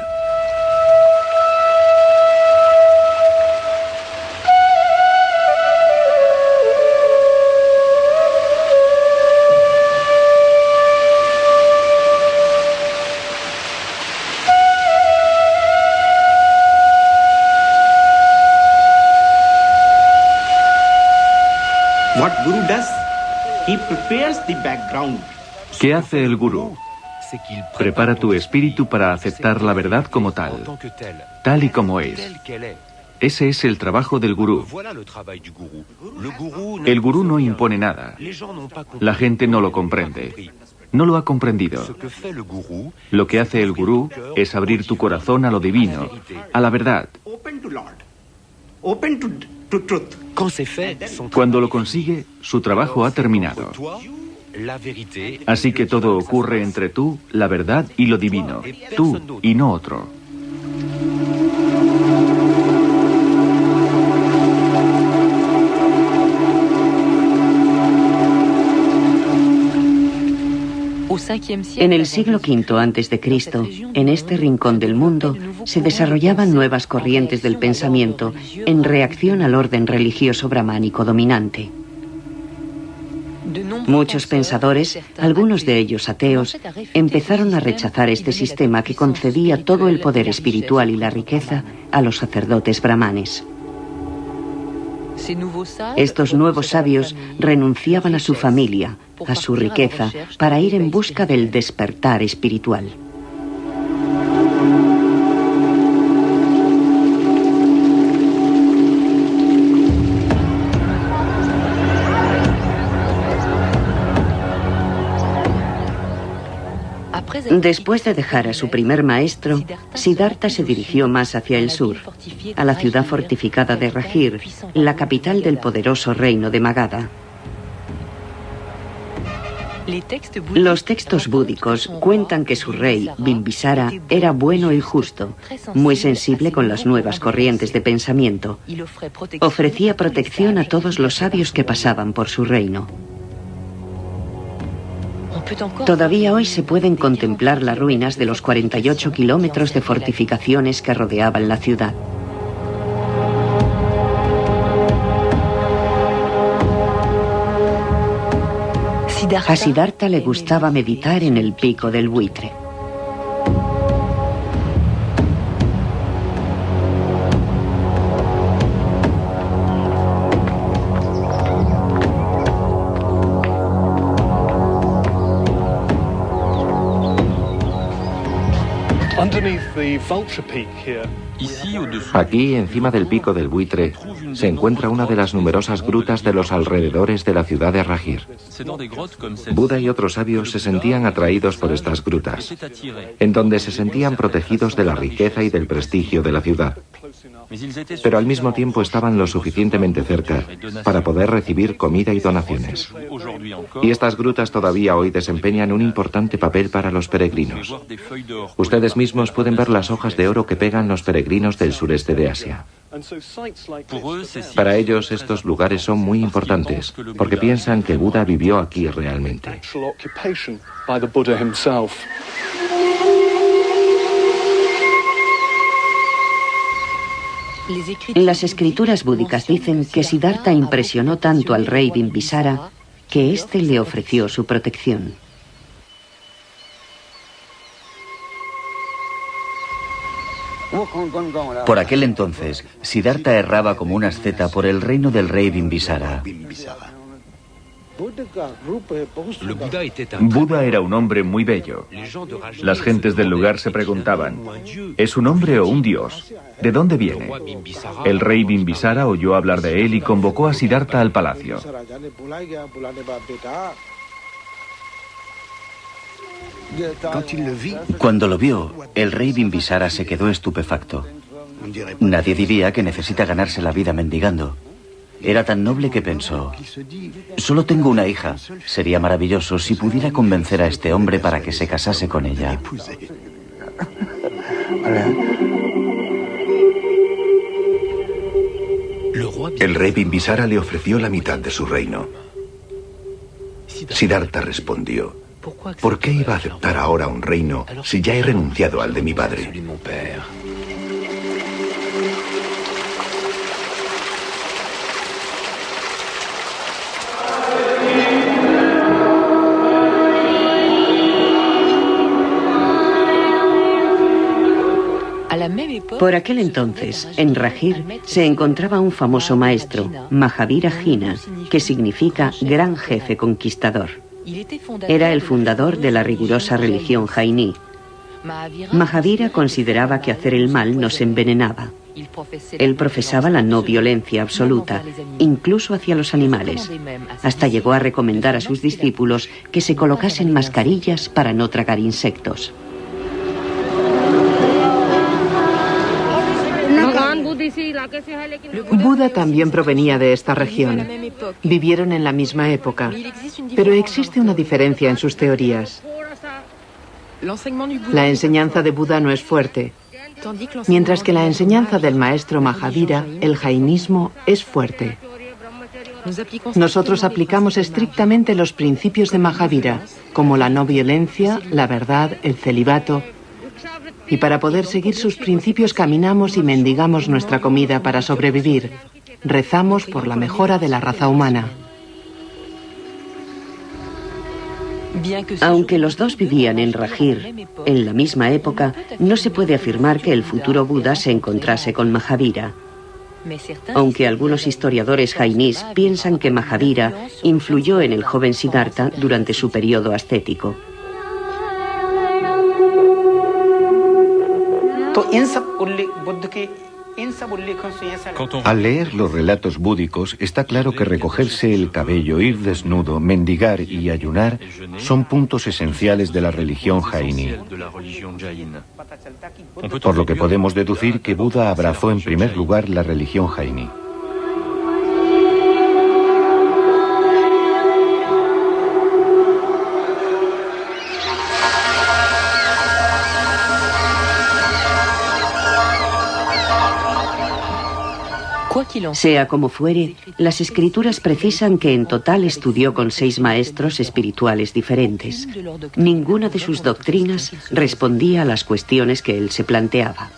What Guru does? He prepares the background.
¿Qué hace el gurú? Prepara tu espíritu para aceptar la verdad como tal y como es. Ese es el trabajo del gurú. El gurú no impone nada. La gente no lo comprende. No lo ha comprendido. Lo que hace el gurú es abrir tu corazón a lo divino, a la verdad. Cuando lo consigue, su trabajo ha terminado. Así que todo ocurre entre tú, la verdad y lo divino. Tú y no otro.
En el siglo V a.C., en este rincón del mundo, se desarrollaban nuevas corrientes del pensamiento en reacción al orden religioso brahmánico dominante. Muchos pensadores, algunos de ellos ateos, empezaron a rechazar este sistema que concedía todo el poder espiritual y la riqueza a los sacerdotes brahmanes. Estos nuevos sabios renunciaban a su familia, a su riqueza, para ir en busca del despertar espiritual. Después de dejar a su primer maestro, Siddhartha se dirigió más hacia el sur, a la ciudad fortificada de Rajir, la capital del poderoso reino de Magadha. Los textos búdicos cuentan que su rey, Bimbisara, era bueno y justo, muy sensible con las nuevas corrientes de pensamiento. Ofrecía protección a todos los sabios que pasaban por su reino. Todavía hoy se pueden contemplar las ruinas de los 48 kilómetros de fortificaciones que rodeaban la ciudad. A Siddhartha le gustaba meditar en el pico del buitre.
Aquí, encima del pico del buitre, se encuentra una de las numerosas grutas de los alrededores de la ciudad de Rajir. Buda y otros sabios se sentían atraídos por estas grutas, en donde se sentían protegidos de la riqueza y del prestigio de la ciudad. Pero al mismo tiempo estaban lo suficientemente cerca para poder recibir comida y donaciones. Y estas grutas todavía hoy desempeñan un importante papel para los peregrinos. Ustedes mismos pueden ver las hojas de oro que pegan los peregrinos del sureste de Asia. Para ellos estos lugares son muy importantes, porque piensan que Buda vivió aquí realmente.
Las escrituras búdicas dicen que Siddhartha impresionó tanto al rey Bimbisara que éste le ofreció su protección.
Por aquel entonces, Siddhartha erraba como una asceta por el reino del rey Bimbisara.
Buda era un hombre muy bello. Las gentes del lugar se preguntaban, ¿es un hombre o un dios? ¿De dónde viene? El rey Bimbisara oyó hablar de él y convocó a Siddhartha al palacio.
Cuando lo vio, el rey Bimbisara se quedó estupefacto. Nadie diría que necesita ganarse la vida mendigando. Era tan noble que pensó, solo tengo una hija. Sería maravilloso si pudiera convencer a este hombre para que se casase con ella.
El rey Bimbisara le ofreció la mitad de su reino. Siddhartha respondió, ¿por qué iba a aceptar ahora un reino si ya he renunciado al de mi padre?
Por aquel entonces, en Rajir se encontraba un famoso maestro, Mahavira Jina, que significa gran jefe conquistador. Era el fundador de la rigurosa religión jainí. Mahavira consideraba que hacer el mal nos envenenaba. Él profesaba la no violencia absoluta, incluso hacia los animales. Hasta llegó a recomendar a sus discípulos que se colocasen mascarillas para no tragar insectos.
Buda también provenía de esta región. Vivieron en la misma época, pero existe una diferencia en sus teorías. La enseñanza de Buda no es fuerte, mientras que la enseñanza del maestro Mahavira, el jainismo, es fuerte. Nosotros aplicamos estrictamente los principios de Mahavira, como la no violencia, la verdad, el celibato. Y para poder seguir sus principios caminamos y mendigamos nuestra comida para sobrevivir. Rezamos por la mejora de la raza humana.
Aunque los dos vivían en Rajir, en la misma época, no se puede afirmar que el futuro Buda se encontrase con Mahavira. Aunque algunos historiadores jainís piensan que Mahavira influyó en el joven Siddhartha durante su periodo ascético.
Al leer los relatos búdicos, está claro que recogerse el cabello, ir desnudo, mendigar y ayunar son puntos esenciales de la religión jainí. Por lo que podemos deducir que Buda abrazó en primer lugar la religión jainí.
Sea como fuere, las escrituras precisan que en total estudió con 6 maestros espirituales diferentes. Ninguna de sus doctrinas respondía a las cuestiones que él se planteaba.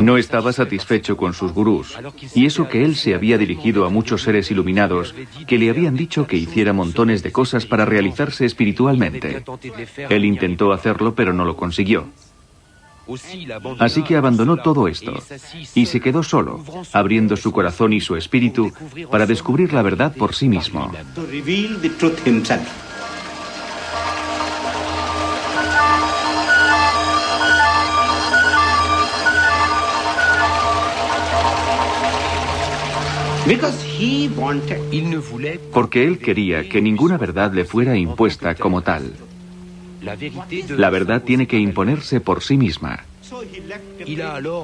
No estaba satisfecho con sus gurús, y eso que él se había dirigido a muchos seres iluminados que le habían dicho que hiciera montones de cosas para realizarse espiritualmente. Él intentó hacerlo, pero no lo consiguió. Así que abandonó todo esto y se quedó solo, abriendo su corazón y su espíritu para descubrir la verdad por sí mismo. Porque él quería que ninguna verdad le fuera impuesta como tal. La verdad tiene que imponerse por sí misma.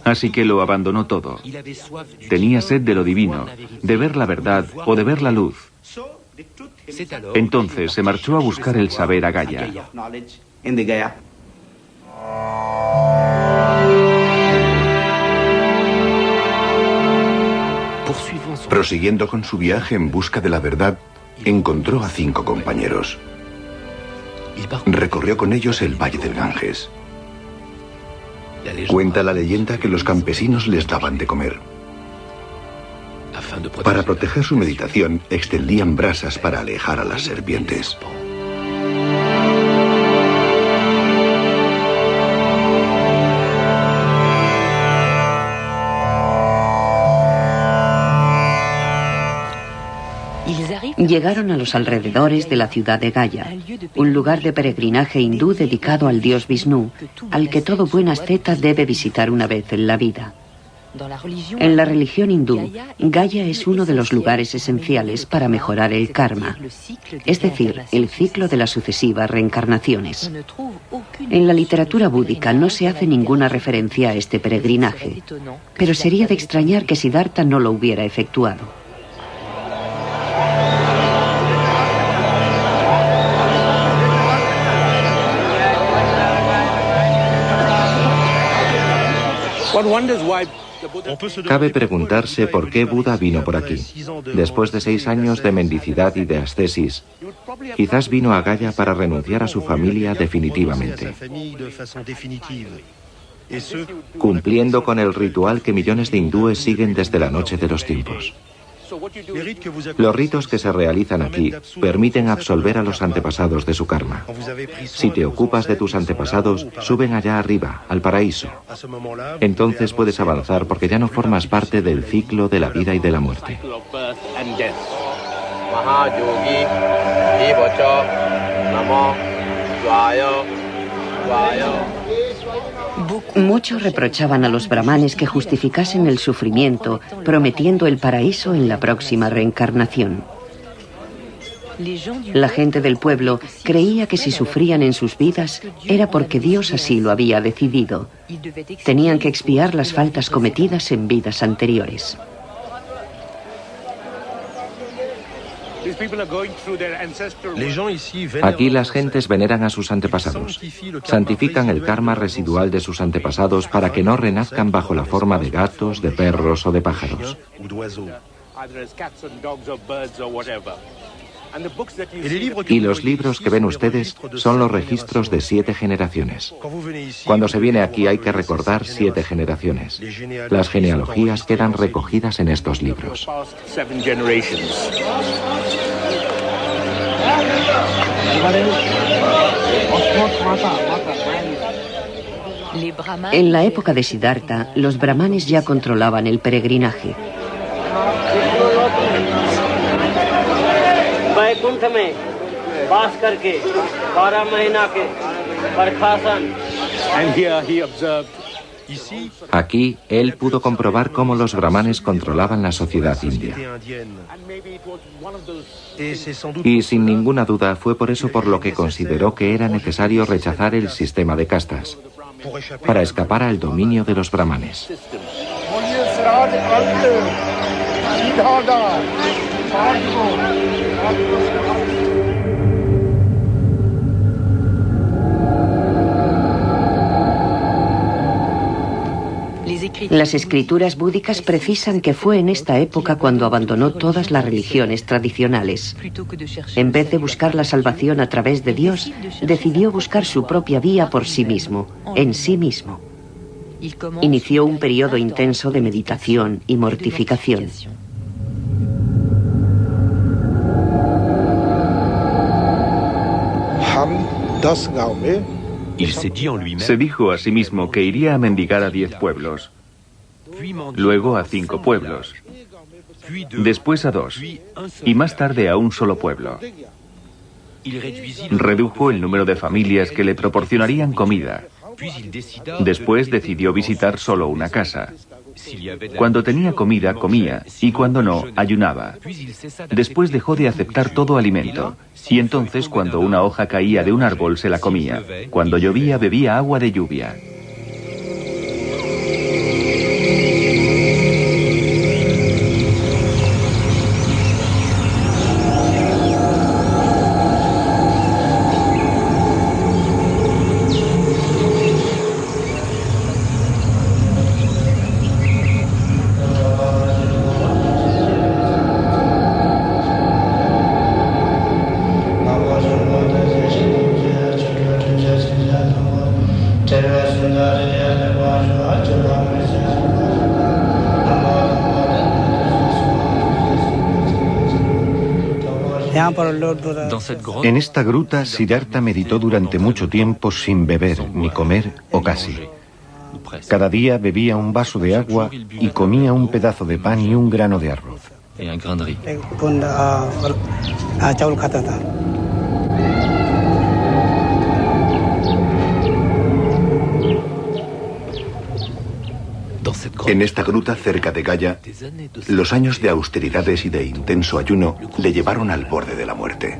Así que lo abandonó todo. Tenía sed de lo divino, de ver la verdad o de ver la luz. Entonces se marchó a buscar el saber a Gaya.
Prosiguiendo con su viaje en busca de la verdad, encontró a 5 compañeros. Recorrió con ellos el valle del Ganges. Cuenta la leyenda que los campesinos les daban de comer. Para proteger su meditación, extendían brasas para alejar a las serpientes.
Llegaron a los alrededores de la ciudad de Gaya, un lugar de peregrinaje hindú dedicado al dios Vishnu, al que todo buen asceta debe visitar una vez en la vida. En la religión hindú, Gaya es uno de los lugares esenciales para mejorar el karma, es decir, el ciclo de las sucesivas reencarnaciones. En la literatura búdica no se hace ninguna referencia a este peregrinaje, pero sería de extrañar que Siddhartha no lo hubiera efectuado.
Cabe preguntarse por qué Buda vino por aquí. Después de 6 años de mendicidad y de ascesis, quizás vino a Gaya para renunciar a su familia definitivamente, cumpliendo con el ritual que millones de hindúes siguen desde la noche de los tiempos. Los ritos que se realizan aquí permiten absolver a los antepasados de su karma. Si te ocupas de tus antepasados, suben allá arriba, al paraíso. Entonces puedes avanzar porque ya no formas parte del ciclo de la vida y de la muerte.
Muchos reprochaban a los brahmanes que justificasen el sufrimiento, prometiendo el paraíso en la próxima reencarnación. La gente del pueblo creía que si sufrían en sus vidas era porque Dios así lo había decidido. Tenían que expiar las faltas cometidas en vidas anteriores.
Aquí las gentes veneran a sus antepasados. Santifican el karma residual de sus antepasados para que no renazcan bajo la forma de gatos, de perros o de pájaros. Y los libros que ven ustedes son los registros de 7 generaciones. Cuando se viene aquí hay que recordar 7 generaciones. Las genealogías quedan recogidas en estos libros.
En la época de Siddhartha, los brahmanes ya controlaban el peregrinaje.
Aquí él pudo comprobar cómo los brahmanes controlaban la sociedad india. Y sin ninguna duda fue por eso por lo que consideró que era necesario rechazar el sistema de castas, para escapar al dominio de los brahmanes.
Las escrituras búdicas precisan que fue en esta época cuando abandonó todas las religiones tradicionales. En vez de buscar la salvación a través de Dios, decidió buscar su propia vía por sí mismo, en sí mismo. Inició un periodo intenso de meditación y mortificación.
Se dijo a sí mismo que iría a mendigar a 10 pueblos, luego a 5 pueblos, después a 2 y más tarde a un solo pueblo. Redujo el número de familias que le proporcionarían comida. Después decidió visitar solo una casa. Cuando tenía comida, comía, y cuando no, ayunaba. Después dejó de aceptar todo alimento, y entonces cuando una hoja caía de un árbol se la comía. Cuando llovía, bebía agua de lluvia.
En esta gruta, Siddhartha meditó durante mucho tiempo sin beber, ni comer, o casi. Cada día bebía un vaso de agua y comía un pedazo de pan y un grano de arroz.
En esta gruta cerca de Gaya, los años de austeridades y de intenso ayuno le llevaron al borde de la muerte.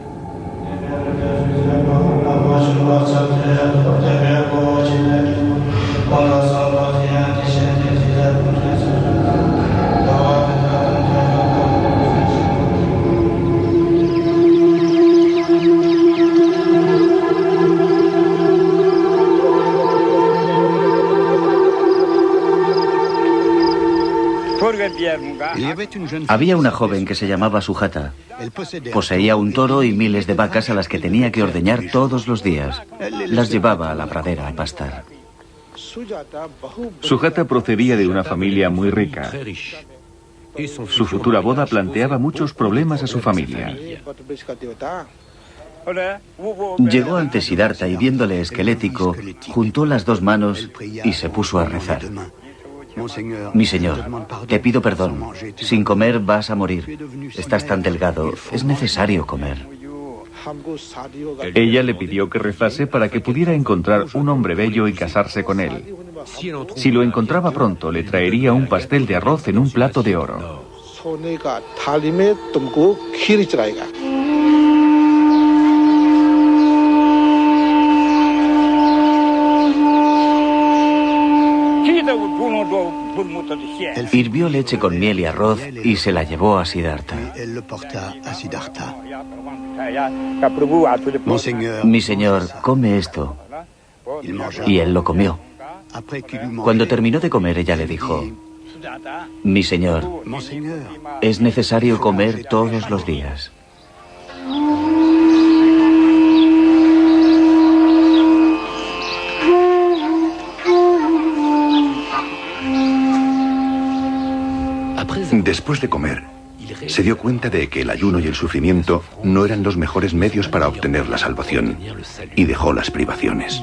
Había una joven que se llamaba Sujata. Poseía un toro y miles de vacas a las que tenía que ordeñar todos los días. Las llevaba a la pradera a pastar.
Sujata procedía de una familia muy rica. Su futura boda planteaba muchos problemas a su familia.
Llegó ante Siddhartha y viéndole esquelético, juntó las dos manos y se puso a rezar. Mi señor, te pido perdón. Sin comer vas a morir. Estás tan delgado, es necesario comer.
Ella le pidió que rezase para que pudiera encontrar un hombre bello y casarse con él. Si lo encontraba pronto, le traería un pastel de arroz en un plato de oro.
Hirvió leche con miel y arroz y se la llevó a Siddhartha. Mi señor, come esto. Y él lo comió. Cuando terminó de comer, ella le dijo: mi señor, es necesario comer todos los días.
Después de comer, se dio cuenta de que el ayuno y el sufrimiento no eran los mejores medios para obtener la salvación, y dejó las privaciones.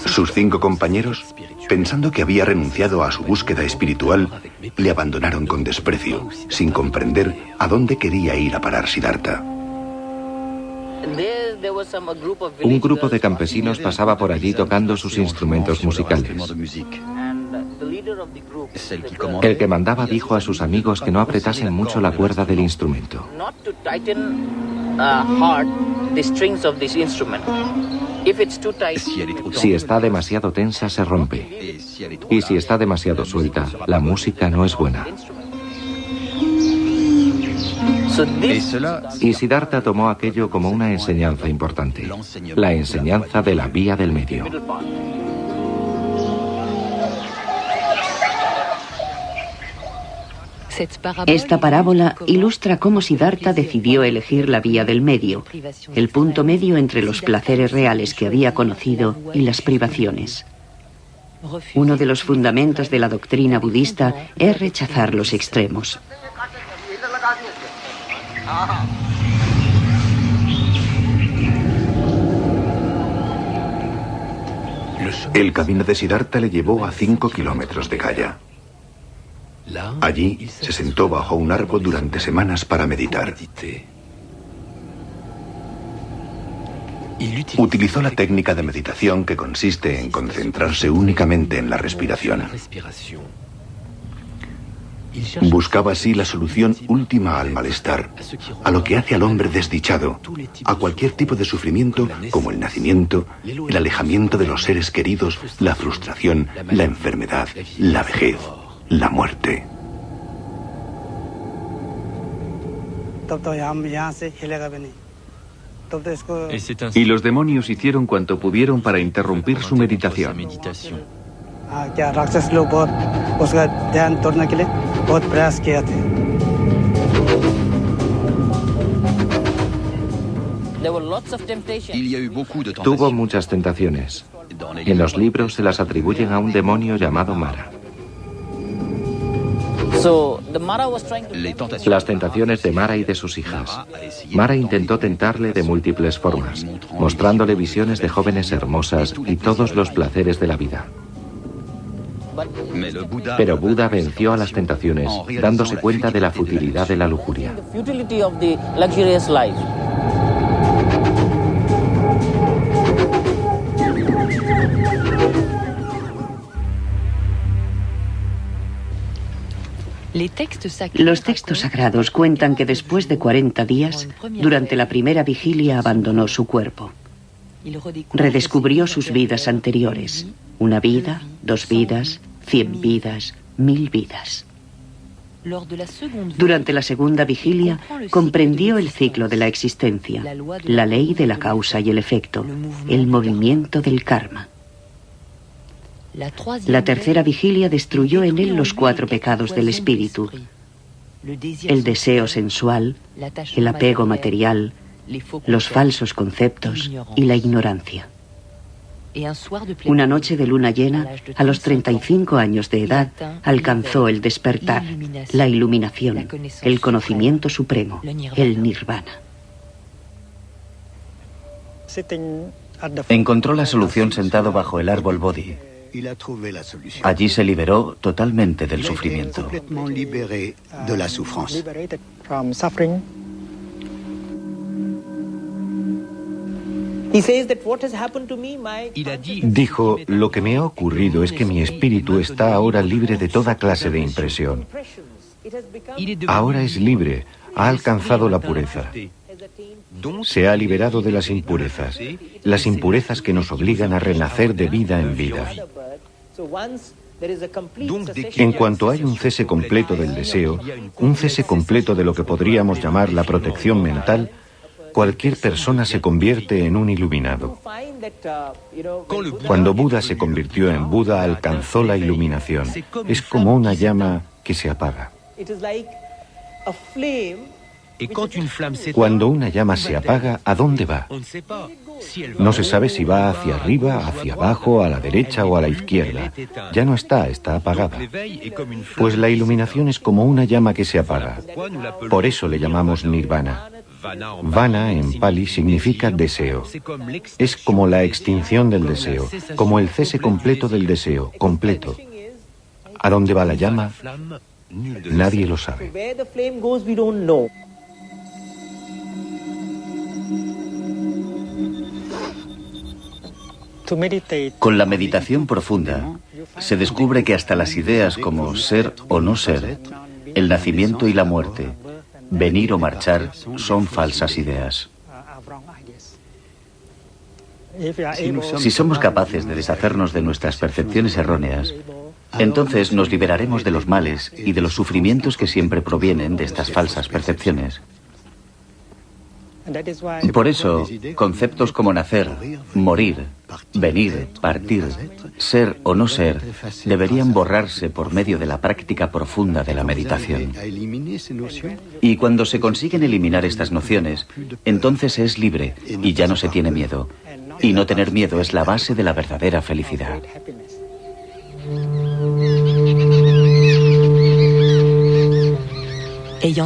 Sus 5 compañeros, pensando que había renunciado a su búsqueda espiritual, le abandonaron con desprecio, sin comprender a dónde quería ir a parar Siddhartha.
Un grupo de campesinos pasaba por allí tocando sus instrumentos musicales. El que mandaba dijo a sus amigos que no apretasen mucho la cuerda del instrumento. Si está demasiado tensa, se rompe. Y si está demasiado suelta, la música no es buena. Y Siddhartha tomó aquello como una enseñanza importante, la enseñanza de la vía del medio.
Esta parábola ilustra cómo Siddhartha decidió elegir la vía del medio, el punto medio entre los placeres reales que había conocido y las privaciones. Uno de los fundamentos de la doctrina budista es rechazar los extremos.
El camino de Siddhartha le llevó a 5 kilómetros de Gaya. Allí se sentó bajo un árbol durante semanas para meditar. Utilizó la técnica de meditación que consiste en concentrarse únicamente en la respiración. Buscaba así la solución última al malestar, a lo que hace al hombre desdichado, a cualquier tipo de sufrimiento como el nacimiento, el alejamiento de los seres queridos, la frustración, la enfermedad, la vejez, la muerte.
Y los demonios hicieron cuanto pudieron para interrumpir su meditación.
Tuvo muchas tentaciones. En los libros se las atribuyen a un demonio llamado Mara. Las tentaciones de Mara y de sus hijas. Mara intentó tentarle de múltiples formas, mostrándole visiones de jóvenes hermosas y todos los placeres de la vida. Pero Buda venció a las tentaciones, dándose cuenta de la futilidad de la lujuria.
Los textos sagrados cuentan que después de 40 días, durante la primera vigilia abandonó su cuerpo. Redescubrió sus vidas anteriores. 1 vida, 2 vidas, 100 vidas, 1000 vidas. Durante la segunda vigilia, comprendió el ciclo de la existencia, la ley de la causa y el efecto, el movimiento del karma. La tercera vigilia destruyó en él los 4 pecados del espíritu: el deseo sensual, el apego material, los falsos conceptos y la ignorancia. Una noche de luna llena, a los 35 años de edad, alcanzó el despertar, la iluminación, el conocimiento supremo, el nirvana.
Encontró la solución sentado bajo el árbol Bodhi. Allí se liberó totalmente del sufrimiento.
Dijo, lo que me ha ocurrido es que mi espíritu está ahora libre de toda clase de impresión. Ahora es libre, ha alcanzado la pureza. Se ha liberado de las impurezas que nos obligan a renacer de vida en vida. En cuanto hay un cese completo del deseo, un cese completo de lo que podríamos llamar la protección mental, cualquier persona se convierte en un iluminado. Cuando Buda se convirtió en Buda, alcanzó la iluminación. Es como una llama que se apaga. Cuando una llama se apaga, ¿a dónde va? No se sabe si va hacia arriba, hacia abajo, a la derecha o a la izquierda. Ya no está apagada. Pues la iluminación es como una llama que se apaga. Por eso le llamamos nirvana. Vana en pali significa deseo. Es como la extinción del deseo, como el cese completo del deseo, completo. ¿A dónde va la llama? Nadie lo sabe.
Con la meditación profunda, se descubre que hasta las ideas como ser o no ser, el nacimiento y la muerte, venir o marchar, son falsas ideas. Si somos capaces de deshacernos de nuestras percepciones erróneas, entonces nos liberaremos de los males y de los sufrimientos que siempre provienen de estas falsas percepciones. Por eso, conceptos como nacer, morir, venir, partir, ser o no ser, deberían borrarse por medio de la práctica profunda de la meditación. Y cuando se consiguen eliminar estas nociones, entonces se es libre y ya no se tiene miedo. Y no tener miedo es la base de la verdadera felicidad.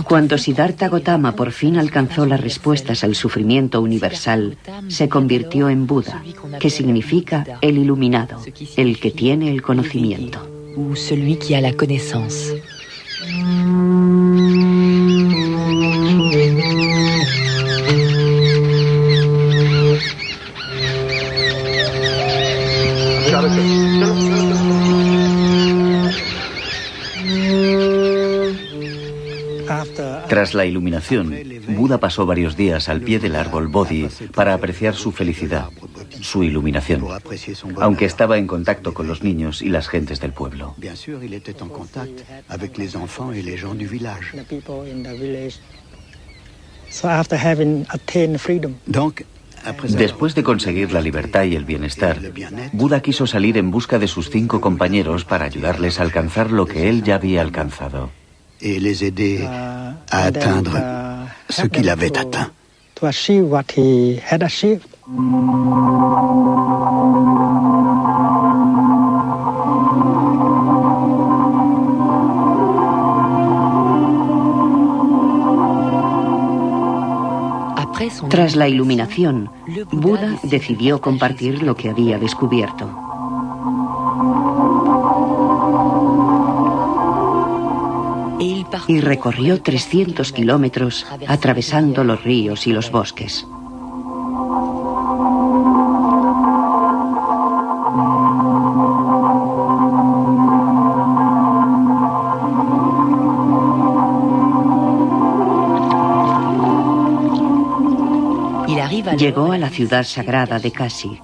Cuando Siddhartha Gautama por fin alcanzó las respuestas al sufrimiento universal, se convirtió en Buda, que significa el iluminado, el que tiene el conocimiento.
Tras la iluminación, Buda pasó varios días al pie del árbol Bodhi para apreciar su felicidad, su iluminación, aunque estaba en contacto con los niños y las gentes del pueblo. Después de conseguir la libertad y el bienestar, Buda quiso salir en busca de sus 5 compañeros para ayudarles a alcanzar lo que él ya había alcanzado.
Et les aider à atteindre ce qu'il avait atteint. To achieve what he had achieved.
Tras la iluminación, Buda decidió compartir lo que había descubierto. Y recorrió 300 kilómetros atravesando los ríos y los bosques. Llegó a la ciudad sagrada de Kashi,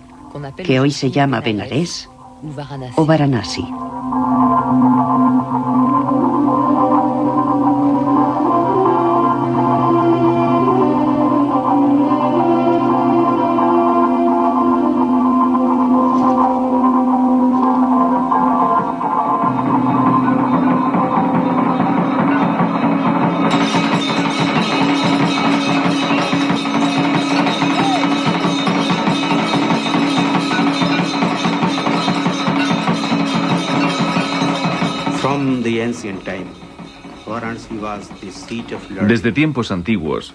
que hoy se llama Benares o Varanasi.
Desde tiempos antiguos,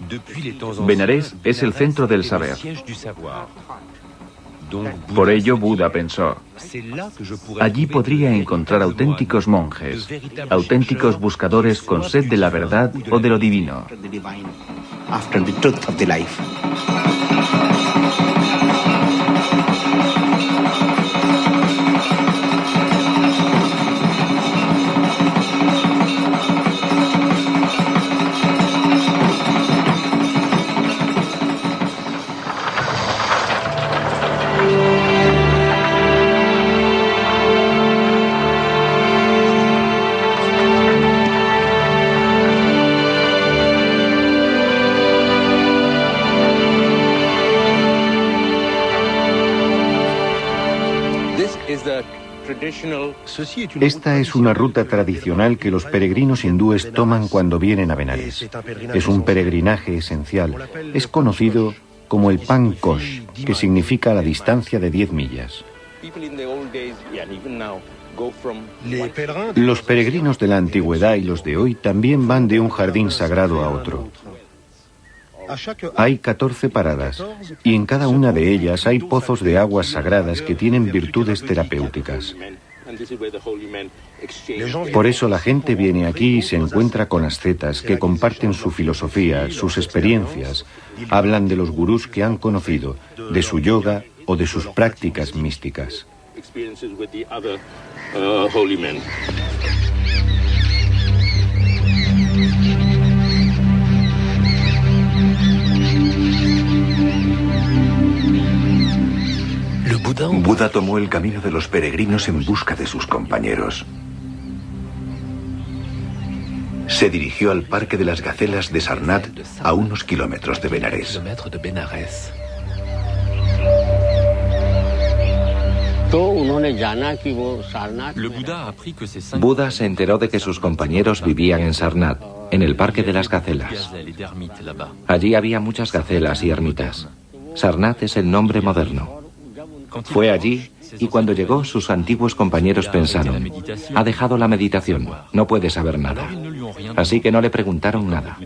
Benares es el centro del saber. Por ello, Buda pensó, allí podría encontrar auténticos monjes, auténticos buscadores con sed de la verdad o de lo divino.
Esta es una ruta tradicional que los peregrinos hindúes toman cuando vienen a Benares. Es un peregrinaje esencial. Es conocido como el Pankosh, que significa la distancia de 10 millas. Los peregrinos de la antigüedad y los de hoy también van de un jardín sagrado a otro. Hay 14 paradas y en cada una de ellas hay pozos de aguas sagradas que tienen virtudes terapéuticas. Por eso la gente viene aquí y se encuentra con ascetas que comparten su filosofía, sus experiencias, hablan de los gurús que han conocido, de su yoga o de sus prácticas místicas.
Buda tomó el camino de los peregrinos en busca de sus compañeros. Se dirigió al Parque de las Gacelas de Sarnath, a unos kilómetros de Benares.
Buda se enteró de que sus compañeros vivían en Sarnath, en el Parque de las Gacelas. Allí había muchas gacelas y ermitas. Sarnath es el nombre moderno. Fue allí y cuando llegó sus antiguos compañeros pensaron, ha dejado la meditación, no puede saber nada. Así que no le preguntaron nada.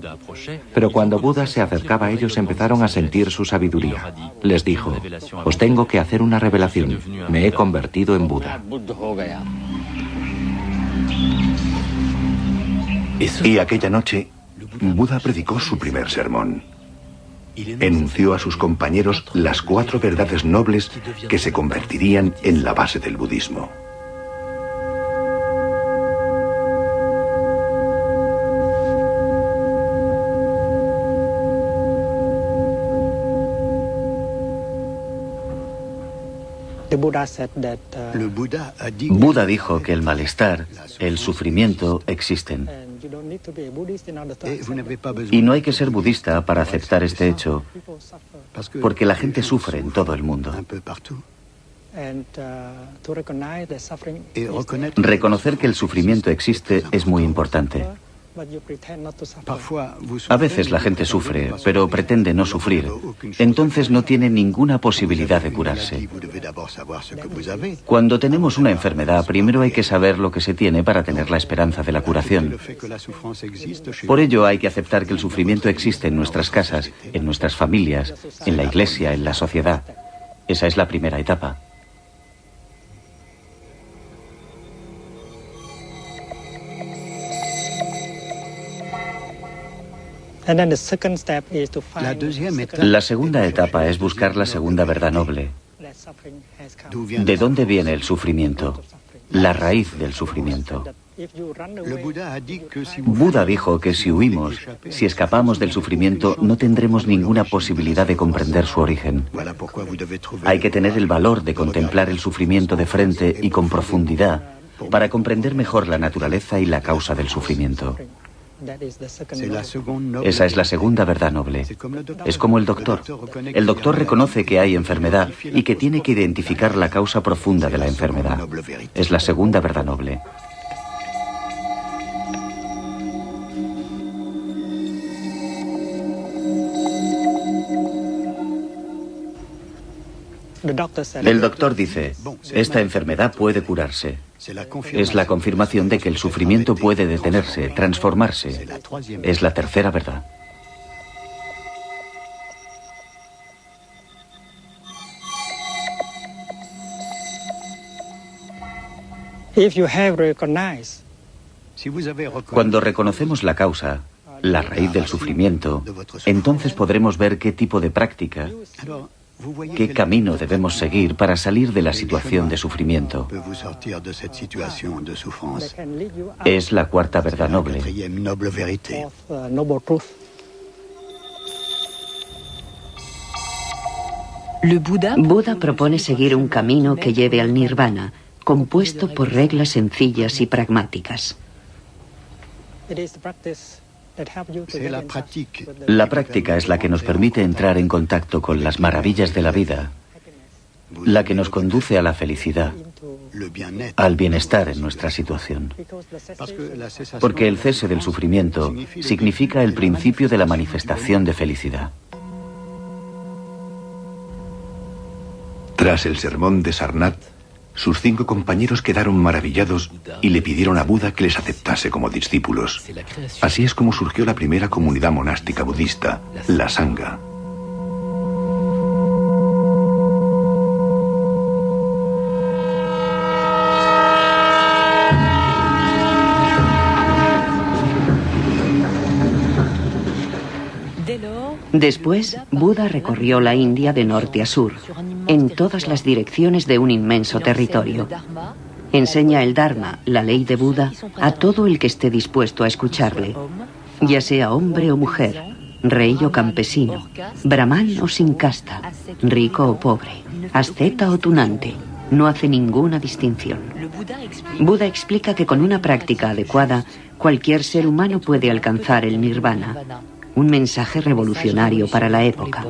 Pero cuando Buda se acercaba a ellos empezaron a sentir su sabiduría. Les dijo, os tengo que hacer una revelación, me he convertido en Buda.
Y aquella noche, Buda predicó su primer sermón. Enunció a sus compañeros las 4 verdades nobles que se convertirían en la base del budismo.
Buda dijo que el malestar, el sufrimiento existen. Y no hay que ser budista para aceptar este hecho, porque la gente sufre en todo el mundo. Reconocer que el sufrimiento existe es muy importante. A veces la gente sufre, pero pretende no sufrir. Entonces no tiene ninguna posibilidad de curarse. Cuando tenemos una enfermedad, primero hay que saber lo que se tiene para tener la esperanza de la curación. Por ello hay que aceptar que el sufrimiento existe en nuestras casas, en nuestras familias, en la iglesia, en la sociedad. Esa es la primera etapa. La segunda etapa es buscar la segunda verdad noble. ¿De dónde viene el sufrimiento? La raíz del sufrimiento. Buda dijo que si huimos, si escapamos del sufrimiento, no tendremos ninguna posibilidad de comprender su origen. Hay que tener el valor de contemplar el sufrimiento de frente y con profundidad para comprender mejor la naturaleza y la causa del sufrimiento. Esa es la segunda verdad noble. Es como el doctor. El doctor reconoce que hay enfermedad y que tiene que identificar la causa profunda de la enfermedad. Es la segunda verdad noble. El doctor dice, esta enfermedad puede curarse. Es la confirmación de que el sufrimiento puede detenerse, transformarse. Es la tercera verdad. Cuando reconocemos la causa, la raíz del sufrimiento, entonces podremos ver qué tipo de práctica, qué camino debemos seguir para salir de la situación de sufrimiento. Es la cuarta verdad noble.
Buda propone seguir un camino que lleve al nirvana, compuesto por reglas sencillas y pragmáticas.
La práctica es la que nos permite entrar en contacto con las maravillas de la vida, la que nos conduce a la felicidad, al bienestar en nuestra situación. Porque el cese del sufrimiento significa el principio de la manifestación de felicidad.
Tras el sermón de Sarnath, sus 5 compañeros quedaron maravillados y le pidieron a Buda que les aceptase como discípulos. Así es como surgió la primera comunidad monástica budista, la Sangha.
Después, Buda recorrió la India de norte a sur, en todas las direcciones de un inmenso territorio. Enseña el Dharma, la ley de Buda, a todo el que esté dispuesto a escucharle, ya sea hombre o mujer, rey o campesino, brahmán o sin casta, rico o pobre, asceta o tunante. No hace ninguna distinción. Buda explica que con una práctica adecuada, cualquier ser humano puede alcanzar el nirvana. Un mensaje revolucionario para la época.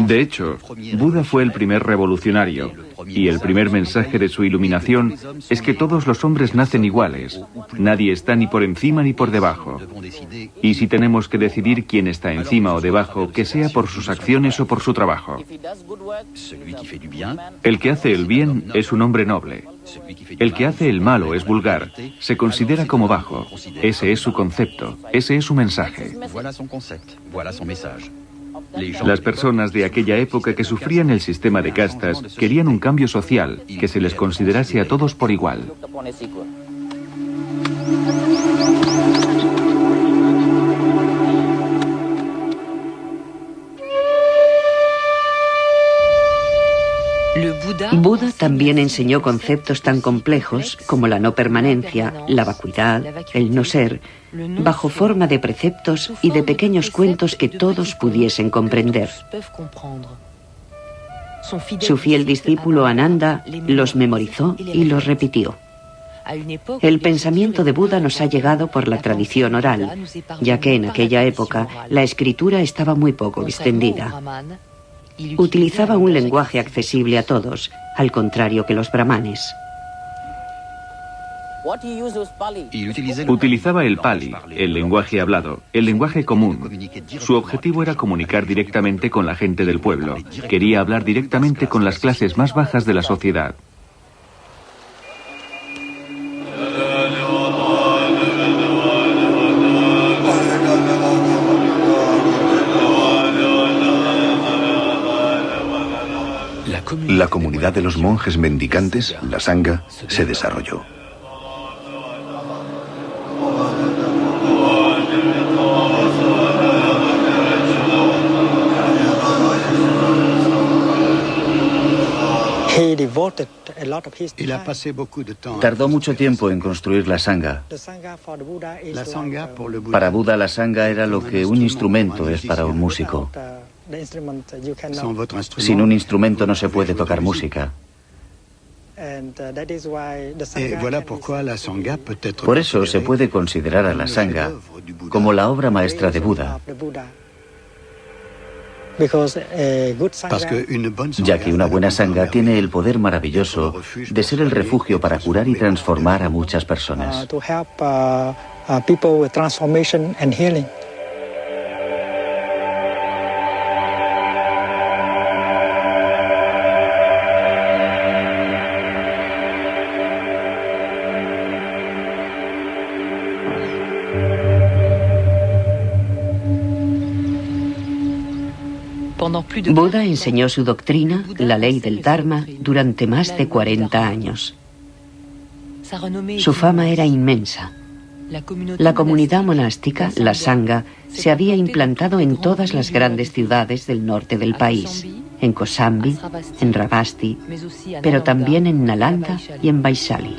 De hecho, Buda fue el primer revolucionario, y el primer mensaje de su iluminación es que todos los hombres nacen iguales. Nadie está ni por encima ni por debajo. Y si tenemos que decidir quién está encima o debajo, que sea por sus acciones o por su trabajo. El que hace el bien es un hombre noble. El que hace el mal o es vulgar se considera como bajo. Ese es su concepto, ese es su mensaje. Las personas de aquella época que sufrían el sistema de castas querían un cambio social, que se les considerase a todos por igual.
Buda también enseñó conceptos tan complejos como la no permanencia, la vacuidad, el no ser, bajo forma de preceptos y de pequeños cuentos que todos pudiesen comprender. Su fiel discípulo Ananda los memorizó y los repitió. El pensamiento de Buda nos ha llegado por la tradición oral, ya que en aquella época la escritura estaba muy poco extendida. Utilizaba un lenguaje accesible a todos, al contrario que los brahmanes.
Utilizaba el Pali, el lenguaje hablado, el lenguaje común. Su objetivo era comunicar directamente con la gente del pueblo. Quería hablar directamente con las clases más bajas de la sociedad.
La comunidad de los monjes mendicantes, la Sangha, se desarrolló.
Tardó mucho tiempo en construir la Sangha. Para Buda, la Sangha era lo que un instrumento es para un músico. Sin un instrumento no se puede tocar música. Por eso se puede considerar a la Sangha como la obra maestra de Buda, ya que una buena Sangha tiene el poder maravilloso de ser el refugio para curar y transformar a muchas personas.
Buda enseñó su doctrina, la ley del Dharma, durante más de 40 años. Su fama era inmensa. La comunidad monástica, la Sangha, se había implantado en todas las grandes ciudades del norte del país, en Kosambi, en Ravasti, pero también en Nalanda y en Vaishali.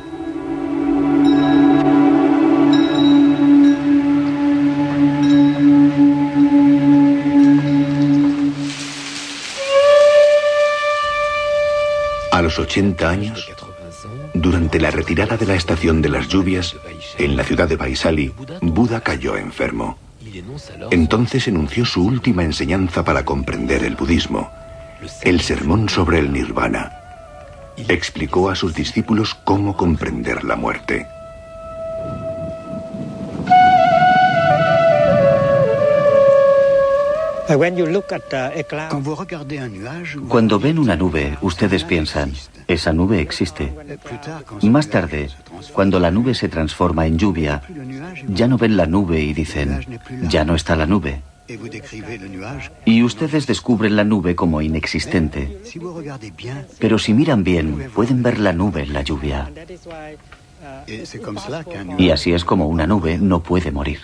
A los 80 años, durante la retirada de la estación de las lluvias, en la ciudad de Vaishali, Buda cayó enfermo. Entonces enunció su última enseñanza para comprender el budismo, el sermón sobre el nirvana. Explicó a sus discípulos cómo comprender la muerte.
Cuando ven una nube, ustedes piensan, esa nube existe. Más tarde, cuando la nube se transforma en lluvia, ya no ven la nube y dicen, ya no está la nube. Y ustedes descubren la nube como inexistente. Pero si miran bien, pueden ver la nube en la lluvia. Y así es como una nube no puede morir.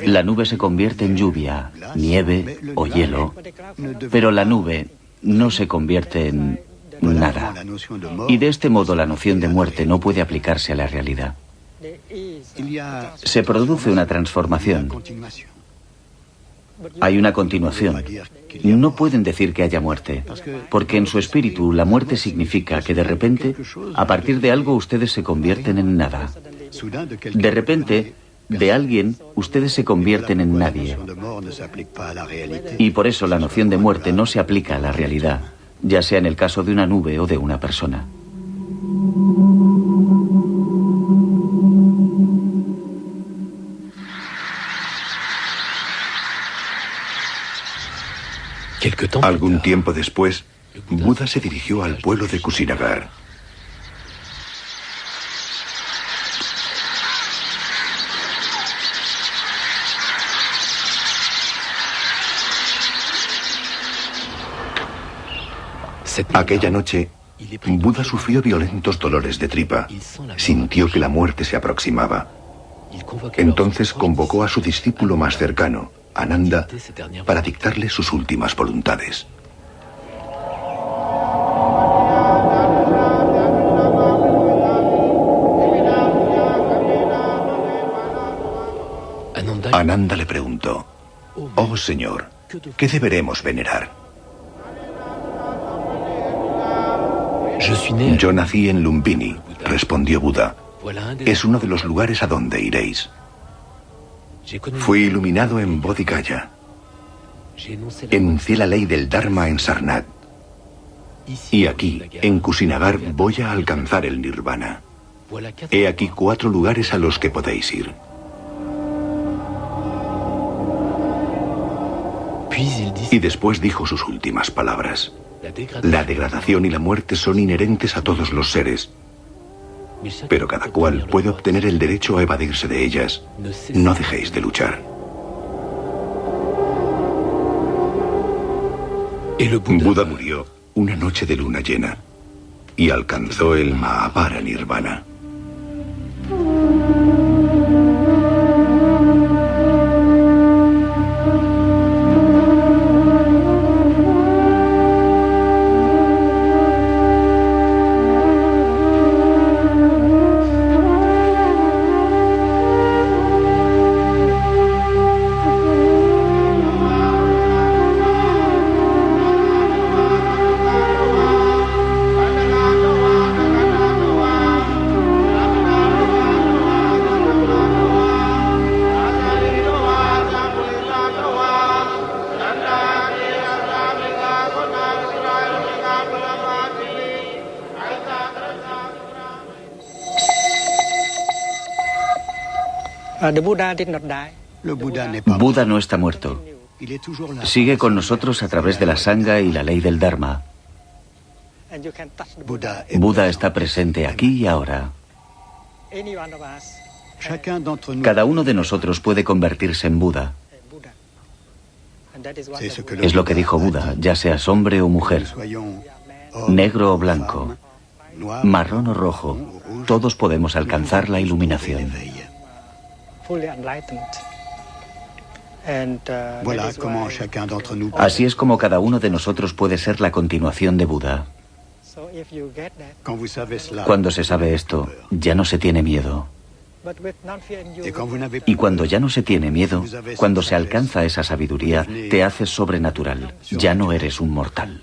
La nube se convierte en lluvia, nieve o hielo, pero la nube no se convierte en nada. Y de este modo la noción de muerte no puede aplicarse a la realidad. Se produce una transformación. Hay una continuación. No pueden decir que haya muerte, porque en su espíritu la muerte significa que de repente, a partir de algo, ustedes se convierten en nada. De repente, de alguien, ustedes se convierten en nadie. Y por eso la noción de muerte no se aplica a la realidad, ya sea en el caso de una nube o de una persona.
Algún tiempo después, Buda se dirigió al pueblo de Kusinagar. Aquella noche, Buda sufrió violentos dolores de tripa. Sintió que la muerte se aproximaba. Entonces convocó a su discípulo más cercano, Ananda, para dictarle sus últimas voluntades. Ananda le preguntó, «Oh Señor, ¿qué deberemos venerar?» Yo nací en Lumbini, respondió Buda. Es uno de los lugares a donde iréis. Fui iluminado en Bodhigaya. Enuncié la ley del Dharma en Sarnath. Y aquí, en Kusinagar, voy a alcanzar el Nirvana. He aquí 4 lugares a los que podéis ir. Y después dijo sus últimas palabras. La degradación y la muerte son inherentes a todos los seres, pero cada cual puede obtener el derecho a evadirse de ellas. No dejéis de luchar. Buda murió una noche de luna llena y alcanzó el Mahapara Nirvana.
Buda no está muerto. Sigue con nosotros a través de la Sangha y la ley del Dharma. Buda está presente aquí y ahora. Cada uno de nosotros puede convertirse en Buda. Es lo que dijo Buda, ya seas hombre o mujer, negro o blanco, marrón o rojo, todos podemos alcanzar la iluminación. Así es como cada uno de nosotros puede ser la continuación de Buda. Cuando se sabe esto, ya no se tiene miedo. Y cuando ya no se tiene miedo, cuando se alcanza esa sabiduría, te haces sobrenatural. Ya no eres un mortal.